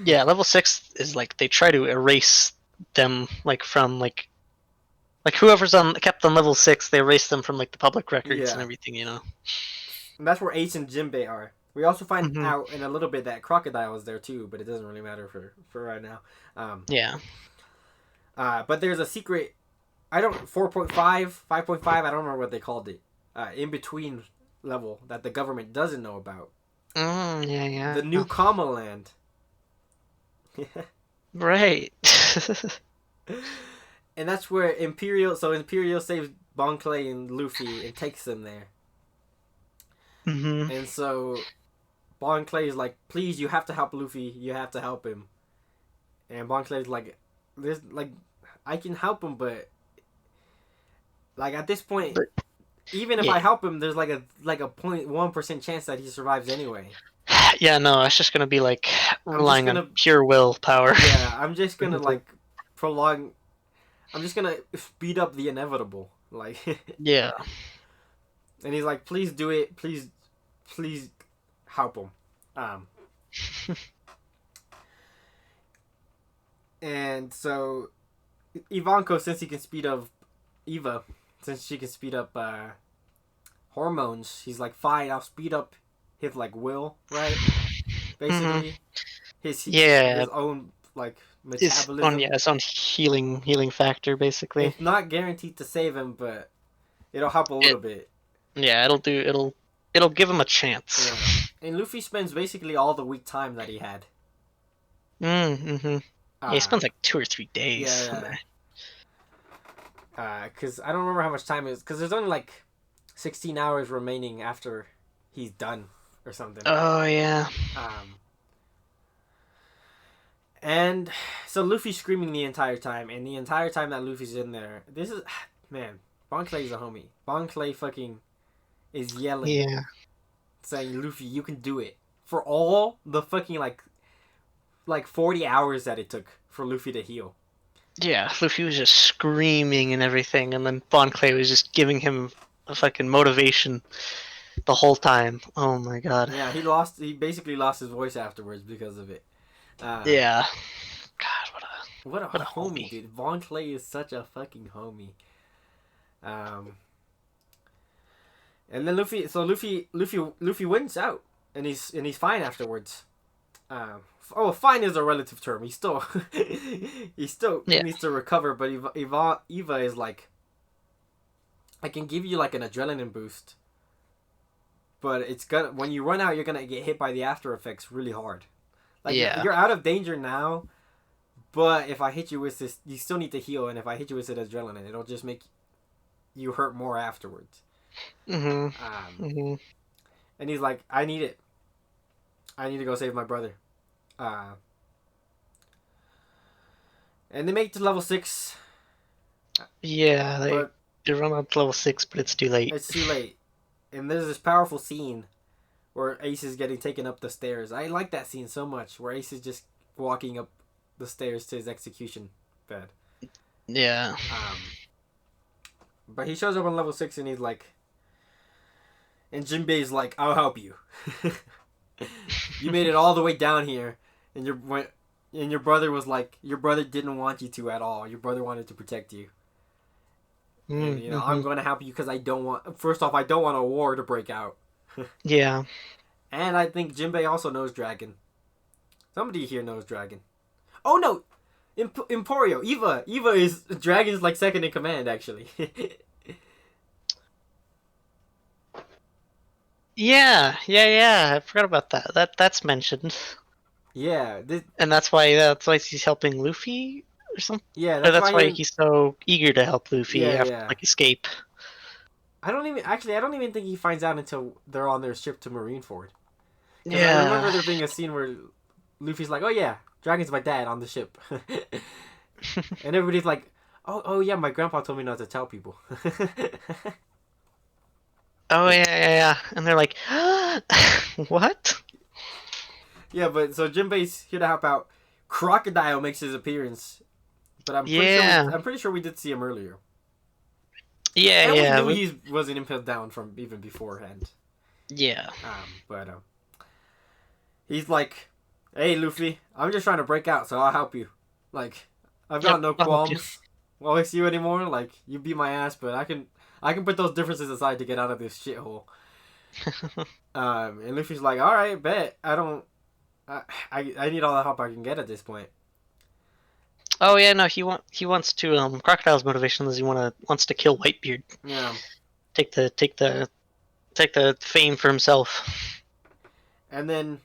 Speaker 2: Yeah, level 6 is like they try to erase them like from like whoever's kept on level 6, they erase them from like the public records and everything, you know.
Speaker 1: And that's where Ace and Jinbei are. We also find out in a little bit that Crocodile is there too, but it doesn't really matter for right now.
Speaker 2: Yeah.
Speaker 1: But there's a secret. 4.5, 5.5. I don't remember what they called it. In between level that the government doesn't know about.
Speaker 2: Yeah.
Speaker 1: The new Kama Land.
Speaker 2: Right.
Speaker 1: And that's where Imperial saves Bon Clay and Luffy and takes them there. And so Bon Clay is like, please, you have to help Luffy. You have to help him. And Bon Clay's like, there's like, I can help him, but like at this point, even if I help him, there's like a 0.1% chance that he survives anyway.
Speaker 2: Yeah, no, it's just gonna be like relying on pure willpower.
Speaker 1: Yeah, I'm just gonna like prolong. I'm just gonna speed up the inevitable. Like.
Speaker 2: Yeah.
Speaker 1: And he's like, please do it. Please help him. And so Ivanko, since she can speed up hormones, she's like, fine, I'll speed up his like will, right? Basically, his own like metabolism.
Speaker 2: His own healing factor, basically.
Speaker 1: It's not guaranteed to save him, but it'll help a little bit.
Speaker 2: Yeah, it'll give him a chance.
Speaker 1: Yeah. And Luffy spends basically all the weak time that he had.
Speaker 2: He spends like 2 or 3 days.
Speaker 1: Because I don't remember how much time it is. Because there's only like 16 hours remaining after he's done or something.
Speaker 2: Oh yeah.
Speaker 1: And so Luffy's screaming the entire time, and the entire time that Luffy's in there, this is, man, Bon Clay's a homie. Bon Clay fucking is yelling.
Speaker 2: Yeah.
Speaker 1: Saying, Luffy, you can do it. For all the fucking like 40 hours that it took for Luffy to heal.
Speaker 2: Yeah, Luffy was just screaming and everything, and then Bon Clay was just giving him a fucking motivation the whole time. Oh my god.
Speaker 1: Yeah, he basically lost his voice afterwards because of it.
Speaker 2: Yeah. God,
Speaker 1: what a homie, dude. Bon Clay is such a fucking homie. And then Luffy wins out, and he's fine afterwards. Fine is a relative term. He still needs to recover, but Eva is like, I can give you like an adrenaline boost, but it's gonna, when you run out, you're gonna get hit by the after effects really hard. Like, you're out of danger now, but if I hit you with this, you still need to heal, and if I hit you with this adrenaline, it'll just make you hurt more afterwards. And he's like, I need it. I need to go save my brother. And they make it to level 6.
Speaker 2: Yeah, they run up to level 6, but it's too late.
Speaker 1: It's too late. And there's this powerful scene where Ace is getting taken up the stairs. I like that scene so much, where Ace is just walking up the stairs to his execution bed.
Speaker 2: Yeah.
Speaker 1: But he shows up on level 6 and he's like, and Jinbei's like, I'll help you. You made it all the way down here, and your brother was like, your brother didn't want you to at all. Your brother wanted to protect you. And, I'm going to help you because I don't want a war to break out.
Speaker 2: Yeah.
Speaker 1: And I think Jinbei also knows Dragon. Somebody here knows Dragon. Oh no, Emporio. Eva. Eva is Dragon's like second in command actually.
Speaker 2: Yeah. I forgot about that. That's mentioned.
Speaker 1: Yeah.
Speaker 2: And that's why he's helping Luffy or something.
Speaker 1: Yeah.
Speaker 2: Or
Speaker 1: That's
Speaker 2: that's
Speaker 1: why.
Speaker 2: why he's so eager to help Luffy after
Speaker 1: Yeah.
Speaker 2: like escape.
Speaker 1: I don't even think he finds out until they're on their ship to Marineford. Because
Speaker 2: Yeah.
Speaker 1: I remember there being a scene where Luffy's like, "Oh yeah, Dragon's my dad on the ship," and everybody's like, "Oh yeah, my grandpa told me not to tell people."
Speaker 2: Oh yeah. And they're like, what?
Speaker 1: Yeah, but so Jinbei's here to help out. Crocodile makes his appearance, but I'm pretty sure we did see him earlier.
Speaker 2: Yeah,
Speaker 1: and
Speaker 2: yeah.
Speaker 1: we knew he wasn't impaled down from even beforehand.
Speaker 2: Yeah.
Speaker 1: But he's like, "Hey, Luffy, I'm just trying to break out, so I'll help you. Like, I've got no qualms with you anymore. Like, you beat my ass, but I can put those differences aside to get out of this shithole." And Luffy's like, "All right, bet. I need all the help I can get at this point."
Speaker 2: Oh yeah, no, he wants to. Crocodile's motivation is he wants to kill Whitebeard.
Speaker 1: Yeah.
Speaker 2: Take the fame for himself.
Speaker 1: And then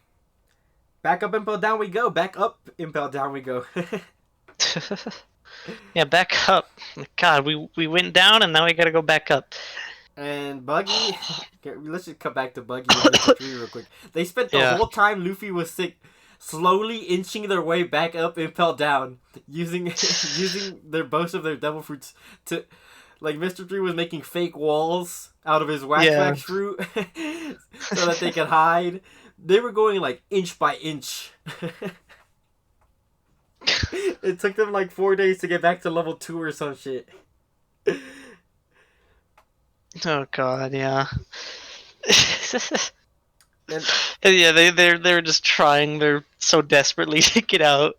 Speaker 1: back up, Impel, down we go. Back up, Impel, down we go.
Speaker 2: Yeah, back up. God, we went down and now we gotta go back up.
Speaker 1: And Buggy, let's just cut back to Buggy and Mr. 3 real quick. They spent the whole time Luffy was sick, slowly inching their way back up Impel down, using both of their devil fruits to, like, Mr. 3 was making fake walls out of his wax fruit so that they could hide. They were going like inch by inch. It took them like 4 days to get back to level 2 or some shit.
Speaker 2: Oh god, yeah. And yeah, they're just trying. They're so desperately to get out.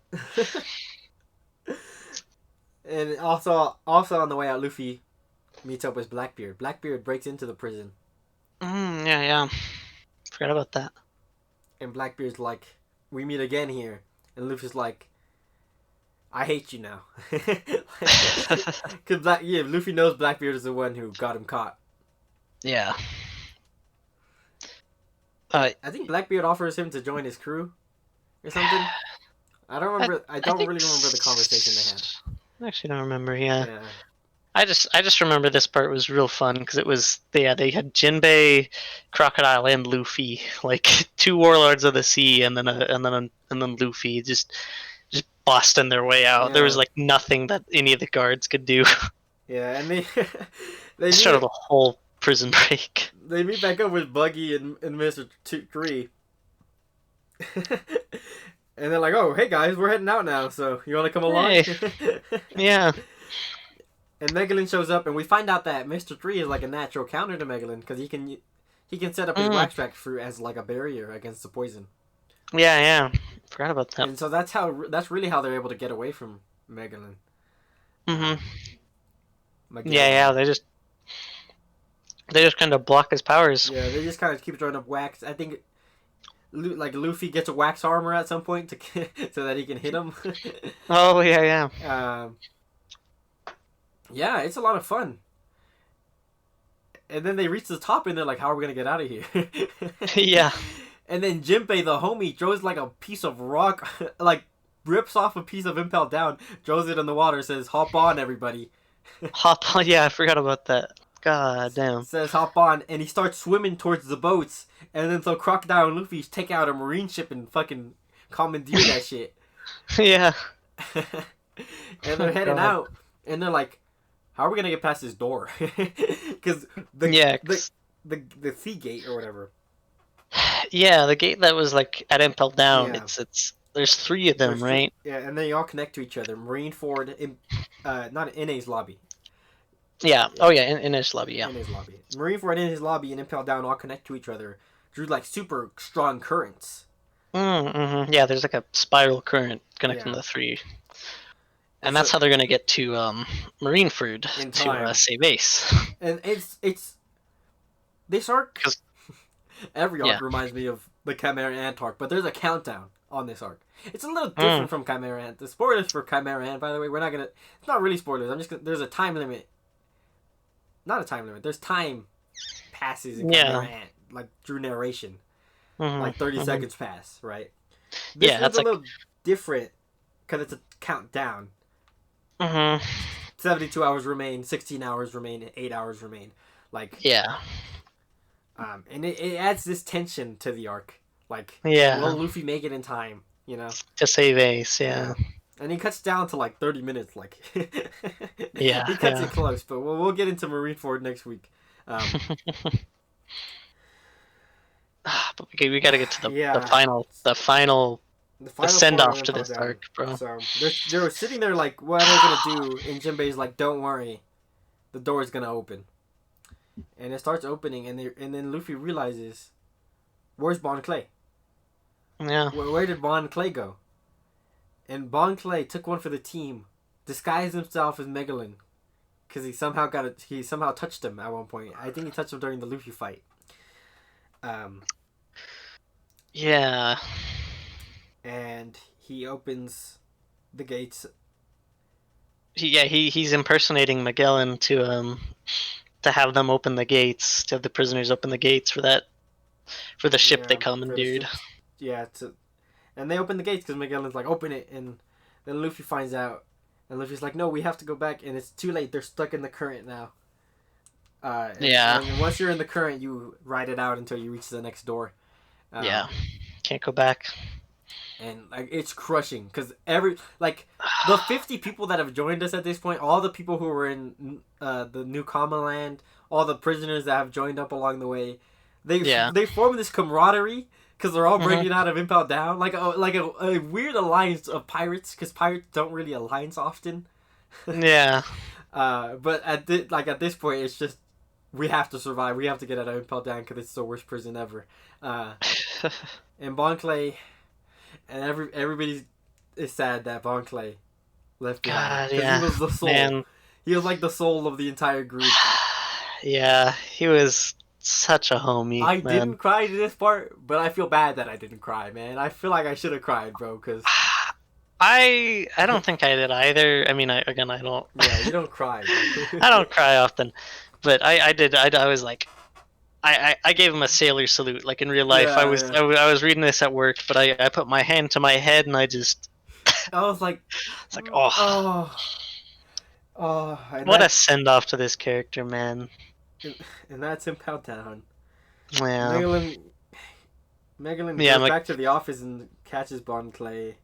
Speaker 1: And also on the way out, Luffy meets up with Blackbeard. Blackbeard breaks into the prison.
Speaker 2: Yeah. Forgot about that.
Speaker 1: And Blackbeard's like, "We meet again here." And Luffy's like, "I hate you now." Because Luffy knows Blackbeard is the one who got him caught.
Speaker 2: Yeah.
Speaker 1: I think Blackbeard offers him to join his crew or something. I don't remember. I don't really remember the conversation they had.
Speaker 2: I actually don't remember. Yeah. I just remember this part was real fun because it was they had Jinbei, Crocodile, and Luffy, like two warlords of the sea, and then Luffy just busting their way out. Yeah. There was like nothing that any of the guards could do.
Speaker 1: Yeah, and they
Speaker 2: started the whole prison break.
Speaker 1: They meet back up with Buggy and Mr. 3. And they're like, "Oh, hey guys, we're heading out now, so you want to come along?" Hey.
Speaker 2: Yeah.
Speaker 1: And Megalyn shows up, and we find out that Mr. 3 is like a natural counter to Megalyn because he can set up his waxtrack fruit as like a barrier against the poison.
Speaker 2: Yeah. Forgot about that.
Speaker 1: And so that's really how they're able to get away from Megalyn.
Speaker 2: Yeah. They just kind of block his powers.
Speaker 1: Yeah, they just kind of keep throwing up wax. I think like Luffy gets a wax armor at some point so that he can hit him.
Speaker 2: Oh yeah.
Speaker 1: Yeah, it's a lot of fun. And then they reach the top and they're like, "How are we gonna get out of here?"
Speaker 2: Yeah.
Speaker 1: And then Jinbei, the homie, throws like a piece of rock, like rips off a piece of Impel down, throws it in the water, says, "Hop on, everybody."
Speaker 2: Hop on, yeah, I forgot about that. God damn.
Speaker 1: Says hop on, and he starts swimming towards the boats, and then so Crocodile and Luffy take out a marine ship and fucking commandeer that shit.
Speaker 2: Yeah.
Speaker 1: And they're heading out, and they're like, "How are we gonna get past this door?" Because the sea gate or whatever.
Speaker 2: Yeah, the gate that was like at Impel down. Yeah. It's there's 3 of them, right?
Speaker 1: Yeah, and they all connect to each other. Marineford, not in his lobby.
Speaker 2: Yeah. Oh yeah, in his lobby. Yeah.
Speaker 1: In his lobby, Marineford in his lobby and Impel down all connect to each other through like super strong currents.
Speaker 2: Yeah, there's like a spiral current connecting the 3. And that's how they're gonna get to Marineford to save Ace.
Speaker 1: And it's this arc. Every arc reminds me of the Chimera Ant arc, but there's a countdown on this arc. It's a little different from Chimera Ant. The spoilers for Chimera Ant, by the way, we're not gonna. It's not really spoilers. I'm just gonna. There's a time limit. Not a time limit. There's time passes in Chimera Ant, like through narration. Like 30 seconds pass, right? This one's a little different because it's a countdown. 72 hours remain, 16 hours remain, 8 hours remain. Like and it adds this tension to the arc. Like, will Luffy make it in time? You know,
Speaker 2: to save Ace, yeah.
Speaker 1: And he cuts down to like 30 minutes. Like,
Speaker 2: he
Speaker 1: cuts it close. But we'll get into Marineford next week.
Speaker 2: But we gotta get to the final send off to this arc, bro.
Speaker 1: So they're sitting there like, what are they gonna do? And Jinbei's like, don't worry, the door is gonna open. And it starts opening, and then Luffy realizes, where's Bon Clay?
Speaker 2: Yeah.
Speaker 1: Where did Bon Clay go? And Bon Clay took one for the team, disguised himself as Megalyn, because he somehow touched him at one point. I think he touched him during the Luffy fight.
Speaker 2: Yeah.
Speaker 1: And he opens the gates.
Speaker 2: He's impersonating Magellan to have them open the gates, to have the prisoners open the gates for the ship they commandeered.
Speaker 1: And they open the gates because Magellan's like, open it, and then Luffy finds out, and Luffy's like, no, we have to go back, and it's too late. They're stuck in the current now. And once you're in the current, you ride it out until you reach the next door.
Speaker 2: Can't go back.
Speaker 1: And like, it's crushing because the 50 people that have joined us at this point, all the people who were in the New Kama Land, all the prisoners that have joined up along the way, they form this camaraderie because they're all breaking out of Impel Down, like a weird alliance of pirates, because pirates don't really alliance often.
Speaker 2: Yeah.
Speaker 1: But at this point, it's just, we have to survive. We have to get out of Impel Down because it's the worst prison ever. And Bon Clay, and everybody is sad that Bon Clay left behind.
Speaker 2: God,
Speaker 1: he was the soul. Man. He was like the soul of the entire group.
Speaker 2: Yeah, he was such a homie.
Speaker 1: I didn't cry to this part, but I feel bad that I didn't cry, man. I feel like I should have cried, bro, because
Speaker 2: I don't think I did either. I mean, I don't.
Speaker 1: Yeah, you don't cry.
Speaker 2: I don't cry often, but I did. I was like, I gave him a sailor salute, like in real life. I was reading this at work, but I put my hand to my head and I
Speaker 1: was like,
Speaker 2: it's like, what a send off to this character, man.
Speaker 1: And that's Impel Down.
Speaker 2: Yeah.
Speaker 1: Megalyn goes back to the office and catches Bon Clay,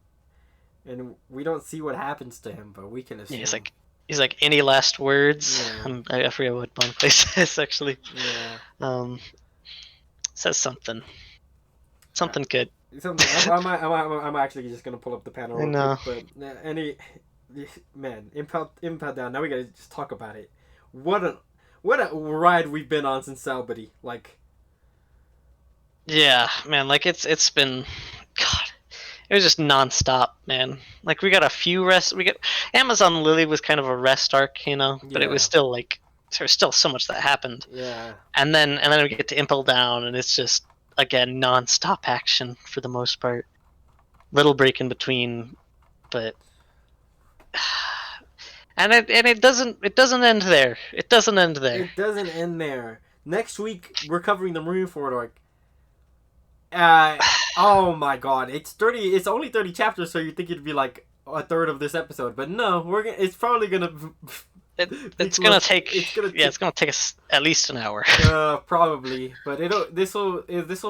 Speaker 1: and we don't see what happens to him, but we can assume.
Speaker 2: Yeah, he's like, any last words? Yeah. I forget what Bon Clay says actually.
Speaker 1: Yeah.
Speaker 2: Says something good.
Speaker 1: I'm actually just gonna pull up the panel.
Speaker 2: I know.
Speaker 1: Quick, but Impel Down. Now we gotta just talk about it. What a ride we've been on since Sabaody. Like.
Speaker 2: Yeah, man. Like it's been, God. It was just nonstop, man. Like we got a few rests. We got Amazon Lily was kind of a rest arc, you know, but it was still like there's still so much that happened.
Speaker 1: Yeah.
Speaker 2: And then we get to Impel Down, and it's just again nonstop action for the most part. Little break in between, but and it doesn't end there. It doesn't end there.
Speaker 1: It doesn't end there. Next week we're covering the Marineford arc. Oh my God! It's only 30 chapters, so you think it'd be like a third of this episode, but no, it's probably gonna.
Speaker 2: It's gonna take us at least an hour.
Speaker 1: Probably, but this will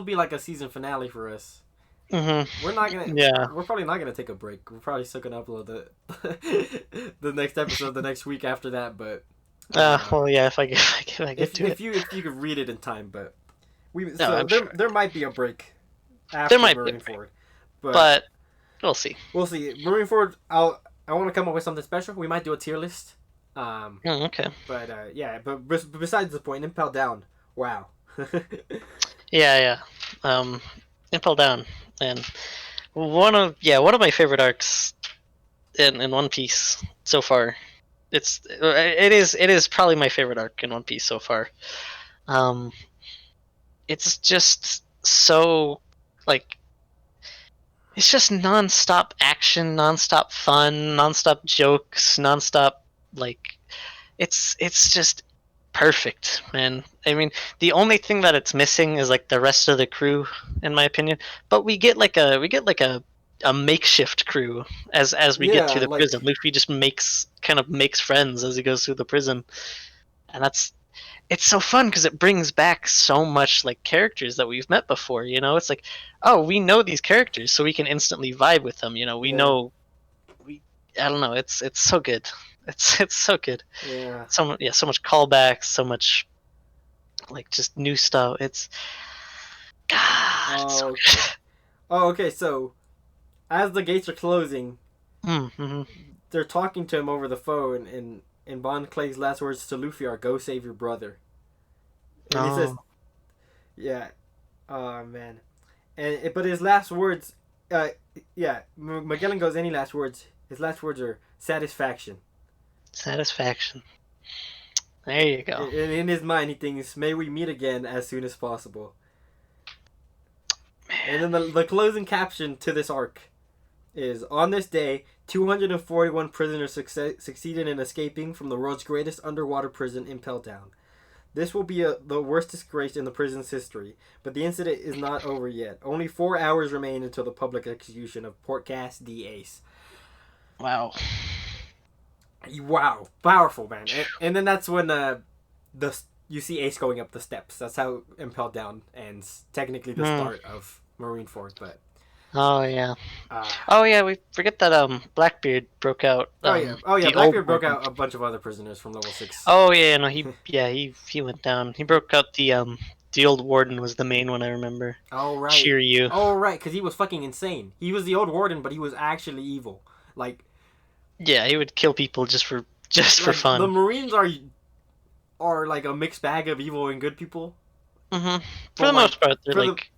Speaker 1: be like a season finale for us.
Speaker 2: Mm-hmm.
Speaker 1: We're not gonna.
Speaker 2: Yeah.
Speaker 1: We're probably not gonna take a break. We're probably still gonna upload the next episode the next week after that. But.
Speaker 2: Well, yeah. If I get to it.
Speaker 1: If you could read it in time, but. There might be a break
Speaker 2: there
Speaker 1: after
Speaker 2: might
Speaker 1: Marineford,
Speaker 2: but we'll see.
Speaker 1: We'll see. Marineford, I want to come up with something special. We might do a tier list.
Speaker 2: Okay.
Speaker 1: But but besides the point, Impel Down. Wow.
Speaker 2: Yeah. Impel Down, and one of my favorite arcs in One Piece so far. It is probably my favorite arc in One Piece so far. It's just so, like, it's just non-stop action, non-stop fun, non-stop jokes, non-stop like it's just perfect, man. I mean, the only thing that it's missing is like the rest of the crew, in my opinion. But we get like a makeshift crew as we get
Speaker 1: Yeah,
Speaker 2: through the
Speaker 1: like
Speaker 2: prison. Luffy just makes friends as he goes through the prison, and it's so fun because it brings back so much like characters that we've met before. It's like, oh, we know these characters, so we can instantly vibe with them. We
Speaker 1: yeah,
Speaker 2: know we. I don't know. It's so good. It's so good.
Speaker 1: yeah.
Speaker 2: So much callbacks, so much like just new stuff. God, it's so
Speaker 1: Oh, okay. Oh, okay. So as the gates are closing,
Speaker 2: good. Mm-hmm.
Speaker 1: they're talking to him over the phone, and Bon Clay's last words to Luffy are "Go save your brother," and he says,
Speaker 2: Oh,
Speaker 1: "Yeah, oh man," but his last words, uh, yeah, Magellan goes, "Any last words?" His last words are "satisfaction."
Speaker 2: satisfaction. There you go.
Speaker 1: And in his mind, he thinks, "May we meet again as soon as possible." And
Speaker 2: Man.
Speaker 1: then the closing caption to this arc is, "On this day, 241 prisoners succeeded in escaping from the world's greatest underwater prison, Impel Down. This will be the worst disgrace in the prison's history, but the incident is not over yet. Only 4 hours remain until the public execution of Portcast D. Ace."
Speaker 2: Wow.
Speaker 1: Wow, powerful, man. And then that's when the you see Ace going up the steps. That's how Impel Down ends. Technically, the
Speaker 2: Hmm.
Speaker 1: start of Marineford, but
Speaker 2: Oh yeah.
Speaker 1: uh,
Speaker 2: Oh yeah. We forget that Blackbeard broke out.
Speaker 1: oh yeah,
Speaker 2: The old
Speaker 1: Blackbeard broke
Speaker 2: warden.
Speaker 1: out a bunch of other prisoners from level 6.
Speaker 2: Oh yeah. No. He went down. He broke out the old warden was the main one I remember.
Speaker 1: Oh right,
Speaker 2: Shiryu.
Speaker 1: oh right, because he was fucking insane. He was the old warden, but he was actually evil. Like
Speaker 2: Yeah, he would kill people just for
Speaker 1: the
Speaker 2: fun.
Speaker 1: Marines are like a mixed bag of evil and good people.
Speaker 2: Hmm. For
Speaker 1: But
Speaker 2: the
Speaker 1: like
Speaker 2: most part, they're
Speaker 1: for the
Speaker 2: like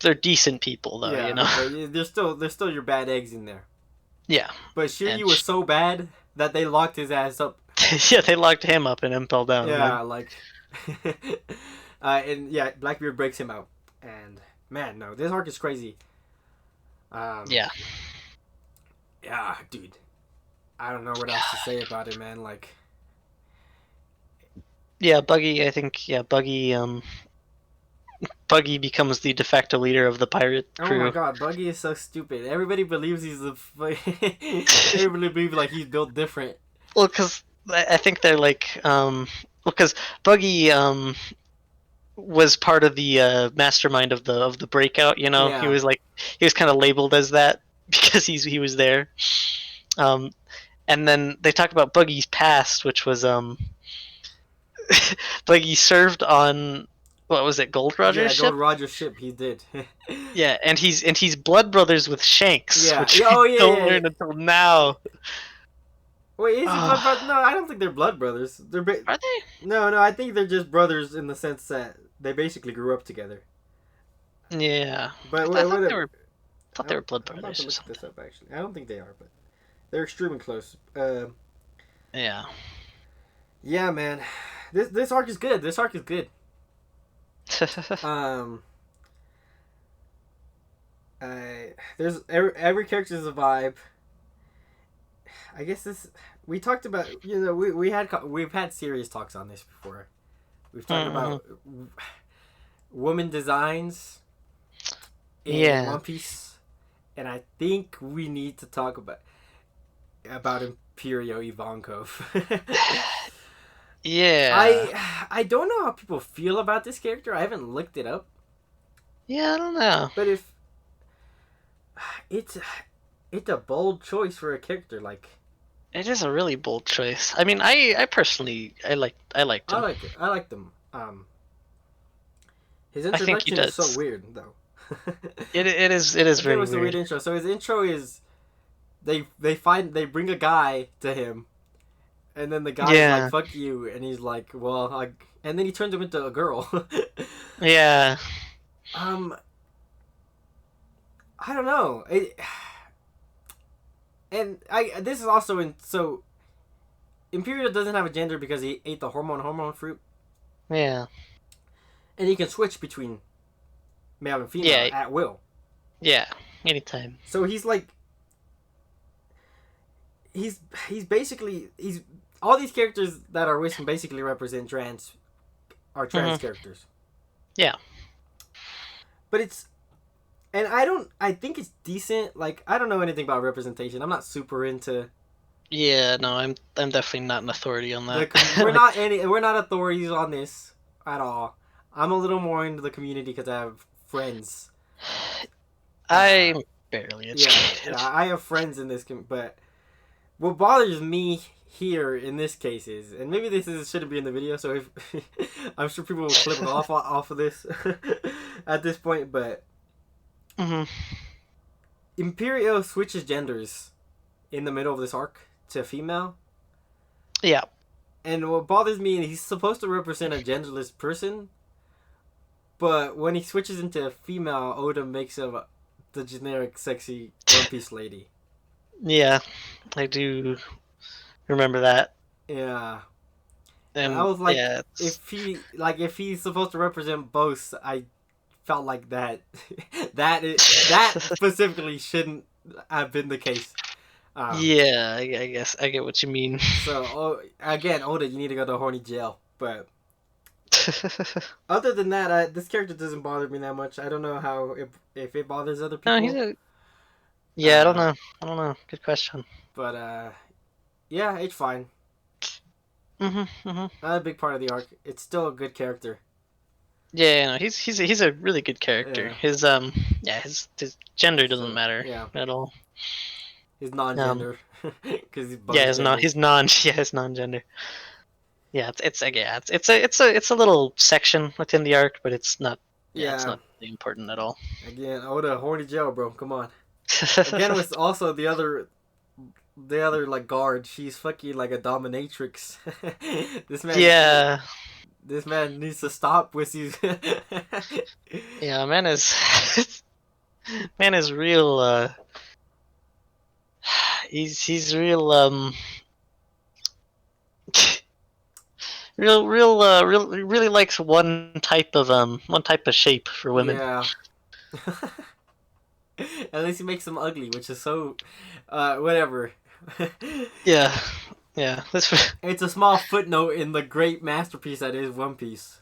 Speaker 2: they're decent people though.
Speaker 1: yeah, but there's still your bad eggs in there.
Speaker 2: Yeah,
Speaker 1: But
Speaker 2: and
Speaker 1: Shiryu was so bad that they locked his ass up.
Speaker 2: yeah, they locked him up and Impel down.
Speaker 1: Yeah, like and yeah, Blackbeard breaks him out. And man, no, this arc is crazy. Um,
Speaker 2: Yeah,
Speaker 1: yeah, dude. I don't know what else to say about it, man. Like,
Speaker 2: yeah. Buggy, I think. Yeah, Buggy becomes the de facto leader of the pirate
Speaker 1: oh my
Speaker 2: crew.
Speaker 1: god, Buggy is so stupid. Everybody believes he's the. Everybody believes like he's built different.
Speaker 2: Well, because I think they're like because Buggy was part of the mastermind of the breakout. He
Speaker 1: Yeah,
Speaker 2: was like he was kind of labeled as that because he was there. Um, and then they talk about Buggy's past, which was Buggy served on what was it, Gold
Speaker 1: yeah,
Speaker 2: Roger's
Speaker 1: Gold
Speaker 2: ship?
Speaker 1: Roger's ship. He did.
Speaker 2: Yeah, and he's blood brothers with Shanks,
Speaker 1: Yeah.
Speaker 2: which
Speaker 1: Oh
Speaker 2: we
Speaker 1: yeah,
Speaker 2: don't
Speaker 1: yeah, yeah.
Speaker 2: learn until now.
Speaker 1: Wait, is he blood brother? No,
Speaker 2: Ah,
Speaker 1: I don't think they're blood brothers.
Speaker 2: are they?
Speaker 1: No. I think they're just brothers in the sense that they basically grew up together.
Speaker 2: Yeah,
Speaker 1: But
Speaker 2: I thought they
Speaker 1: whatever.
Speaker 2: were thought they were blood
Speaker 1: I'm about to
Speaker 2: brothers or
Speaker 1: look
Speaker 2: something.
Speaker 1: this up. Actually, I don't think they are, but they're extremely close.
Speaker 2: Yeah.
Speaker 1: Yeah, man. This arc is good. This arc is good. Um, there's every character is a vibe. I guess this we talked about. We've had serious talks on this before. We've talked
Speaker 2: Mhm.
Speaker 1: about woman designs in
Speaker 2: Yeah.
Speaker 1: One Piece, and I think we need to talk about Imperio Ivankov.
Speaker 2: Yeah.
Speaker 1: I don't know how people feel about this character. I haven't looked it up,
Speaker 2: Yeah, I don't know.
Speaker 1: but if it's it's a bold choice for a character. Like
Speaker 2: It is a really bold choice. I mean, I personally I liked
Speaker 1: I
Speaker 2: him.
Speaker 1: like it. I like them. His
Speaker 2: I think he
Speaker 1: introduction is so
Speaker 2: does.
Speaker 1: weird though.
Speaker 2: It is
Speaker 1: It
Speaker 2: very
Speaker 1: was a weird
Speaker 2: weird.
Speaker 1: intro. So his intro is they bring a guy to him, and then the guy is like
Speaker 2: Yeah.
Speaker 1: "fuck you," and he's like, "Well," and then he turns him into a girl.
Speaker 2: Yeah.
Speaker 1: um, I don't know. And this is also in so Imperial doesn't have a gender because he ate the hormone fruit,
Speaker 2: Yeah.
Speaker 1: and he can switch between male and female
Speaker 2: Yeah.
Speaker 1: at will.
Speaker 2: Yeah, anytime.
Speaker 1: So he's like, he's basically all these characters that are Wisp basically represent trans characters.
Speaker 2: Yeah.
Speaker 1: But it's, and I think it's decent. Like, I don't know anything about representation. I'm not super into.
Speaker 2: Yeah, no, I'm definitely not an authority on that.
Speaker 1: We're not authorities on this at all. I'm a little more into the community because I have friends.
Speaker 2: I'm barely educated.
Speaker 1: Yeah, I have friends in this, but what bothers me here in this case is, and maybe shouldn't be in the video, so if I'm sure people will clip off of this at this point, but Imperio switches genders in the middle of this arc to female.
Speaker 2: Yeah.
Speaker 1: And what bothers me is he's supposed to represent a genderless person, but when he switches into female, Oda makes him the generic sexy One Piece lady.
Speaker 2: Yeah, I do remember that.
Speaker 1: Yeah.
Speaker 2: And
Speaker 1: I was like,
Speaker 2: yeah,
Speaker 1: if he's supposed to represent both, I felt like that that specifically shouldn't have been the case.
Speaker 2: Yeah, I guess I get what you mean.
Speaker 1: So again, Oda, you need to go to horny jail. But other than that, this character doesn't bother me that much. I don't know how if it bothers other people.
Speaker 2: No, yeah, I don't know. I don't know. Good question.
Speaker 1: But yeah, it's fine. Not a big part of the arc. It's still a good character.
Speaker 2: Yeah, no, he's a really good character. Yeah. His gender doesn't matter at all.
Speaker 1: His non-gender, because
Speaker 2: his non-gender. Yeah, it's a little section within the arc, but it's not. Yeah, it's not really important at all.
Speaker 1: Again, Oda, horny Joe, bro, come on. Again, with also the other like guard, she's fucking like a dominatrix. This man.
Speaker 2: Yeah.
Speaker 1: This man needs to stop with these.
Speaker 2: Yeah, man is real. He's real. Really likes one type of shape for women.
Speaker 1: Yeah. At least he makes them ugly, which is so, whatever.
Speaker 2: Yeah.
Speaker 1: It's a small footnote in the great masterpiece that is One Piece.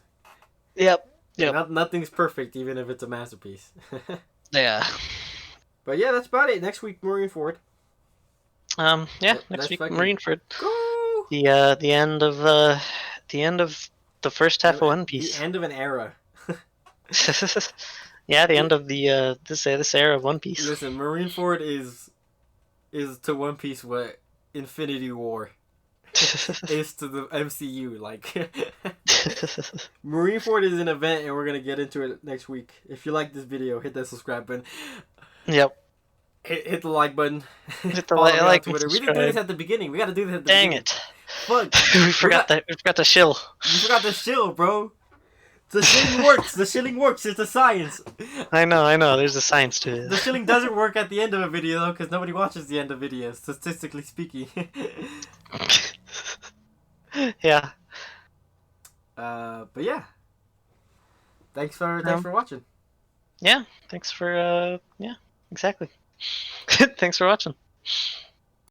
Speaker 2: Yep.
Speaker 1: Nothing's perfect, even if it's a masterpiece.
Speaker 2: Yeah.
Speaker 1: But yeah, that's about it. Next week, Marineford.
Speaker 2: Yeah. Next week, Marineford.
Speaker 1: Go!
Speaker 2: The end of the first half of One Piece.
Speaker 1: The end of an era.
Speaker 2: Yeah, the end of the this era of One Piece.
Speaker 1: Listen, Marineford is to One Piece what Infinity War is to the MCU. Like, Marineford is an event, and we're gonna get into it next week. If you like this video, hit that subscribe button.
Speaker 2: Yep.
Speaker 1: Hit the like button.
Speaker 2: Hit the like
Speaker 1: Twitter. We didn't do this at the beginning. We gotta do this at the
Speaker 2: beginning.
Speaker 1: beginning.
Speaker 2: Fuck. We forgot the shill.
Speaker 1: You forgot the shill, bro. The shilling works. The shilling works. It's a science.
Speaker 2: I know. There's a science to it.
Speaker 1: The shilling doesn't work at the end of a video, though, because nobody watches the end of videos, statistically speaking.
Speaker 2: Yeah.
Speaker 1: But yeah. Thanks for watching.
Speaker 2: Yeah. Thanks for yeah. Exactly. Thanks for watching.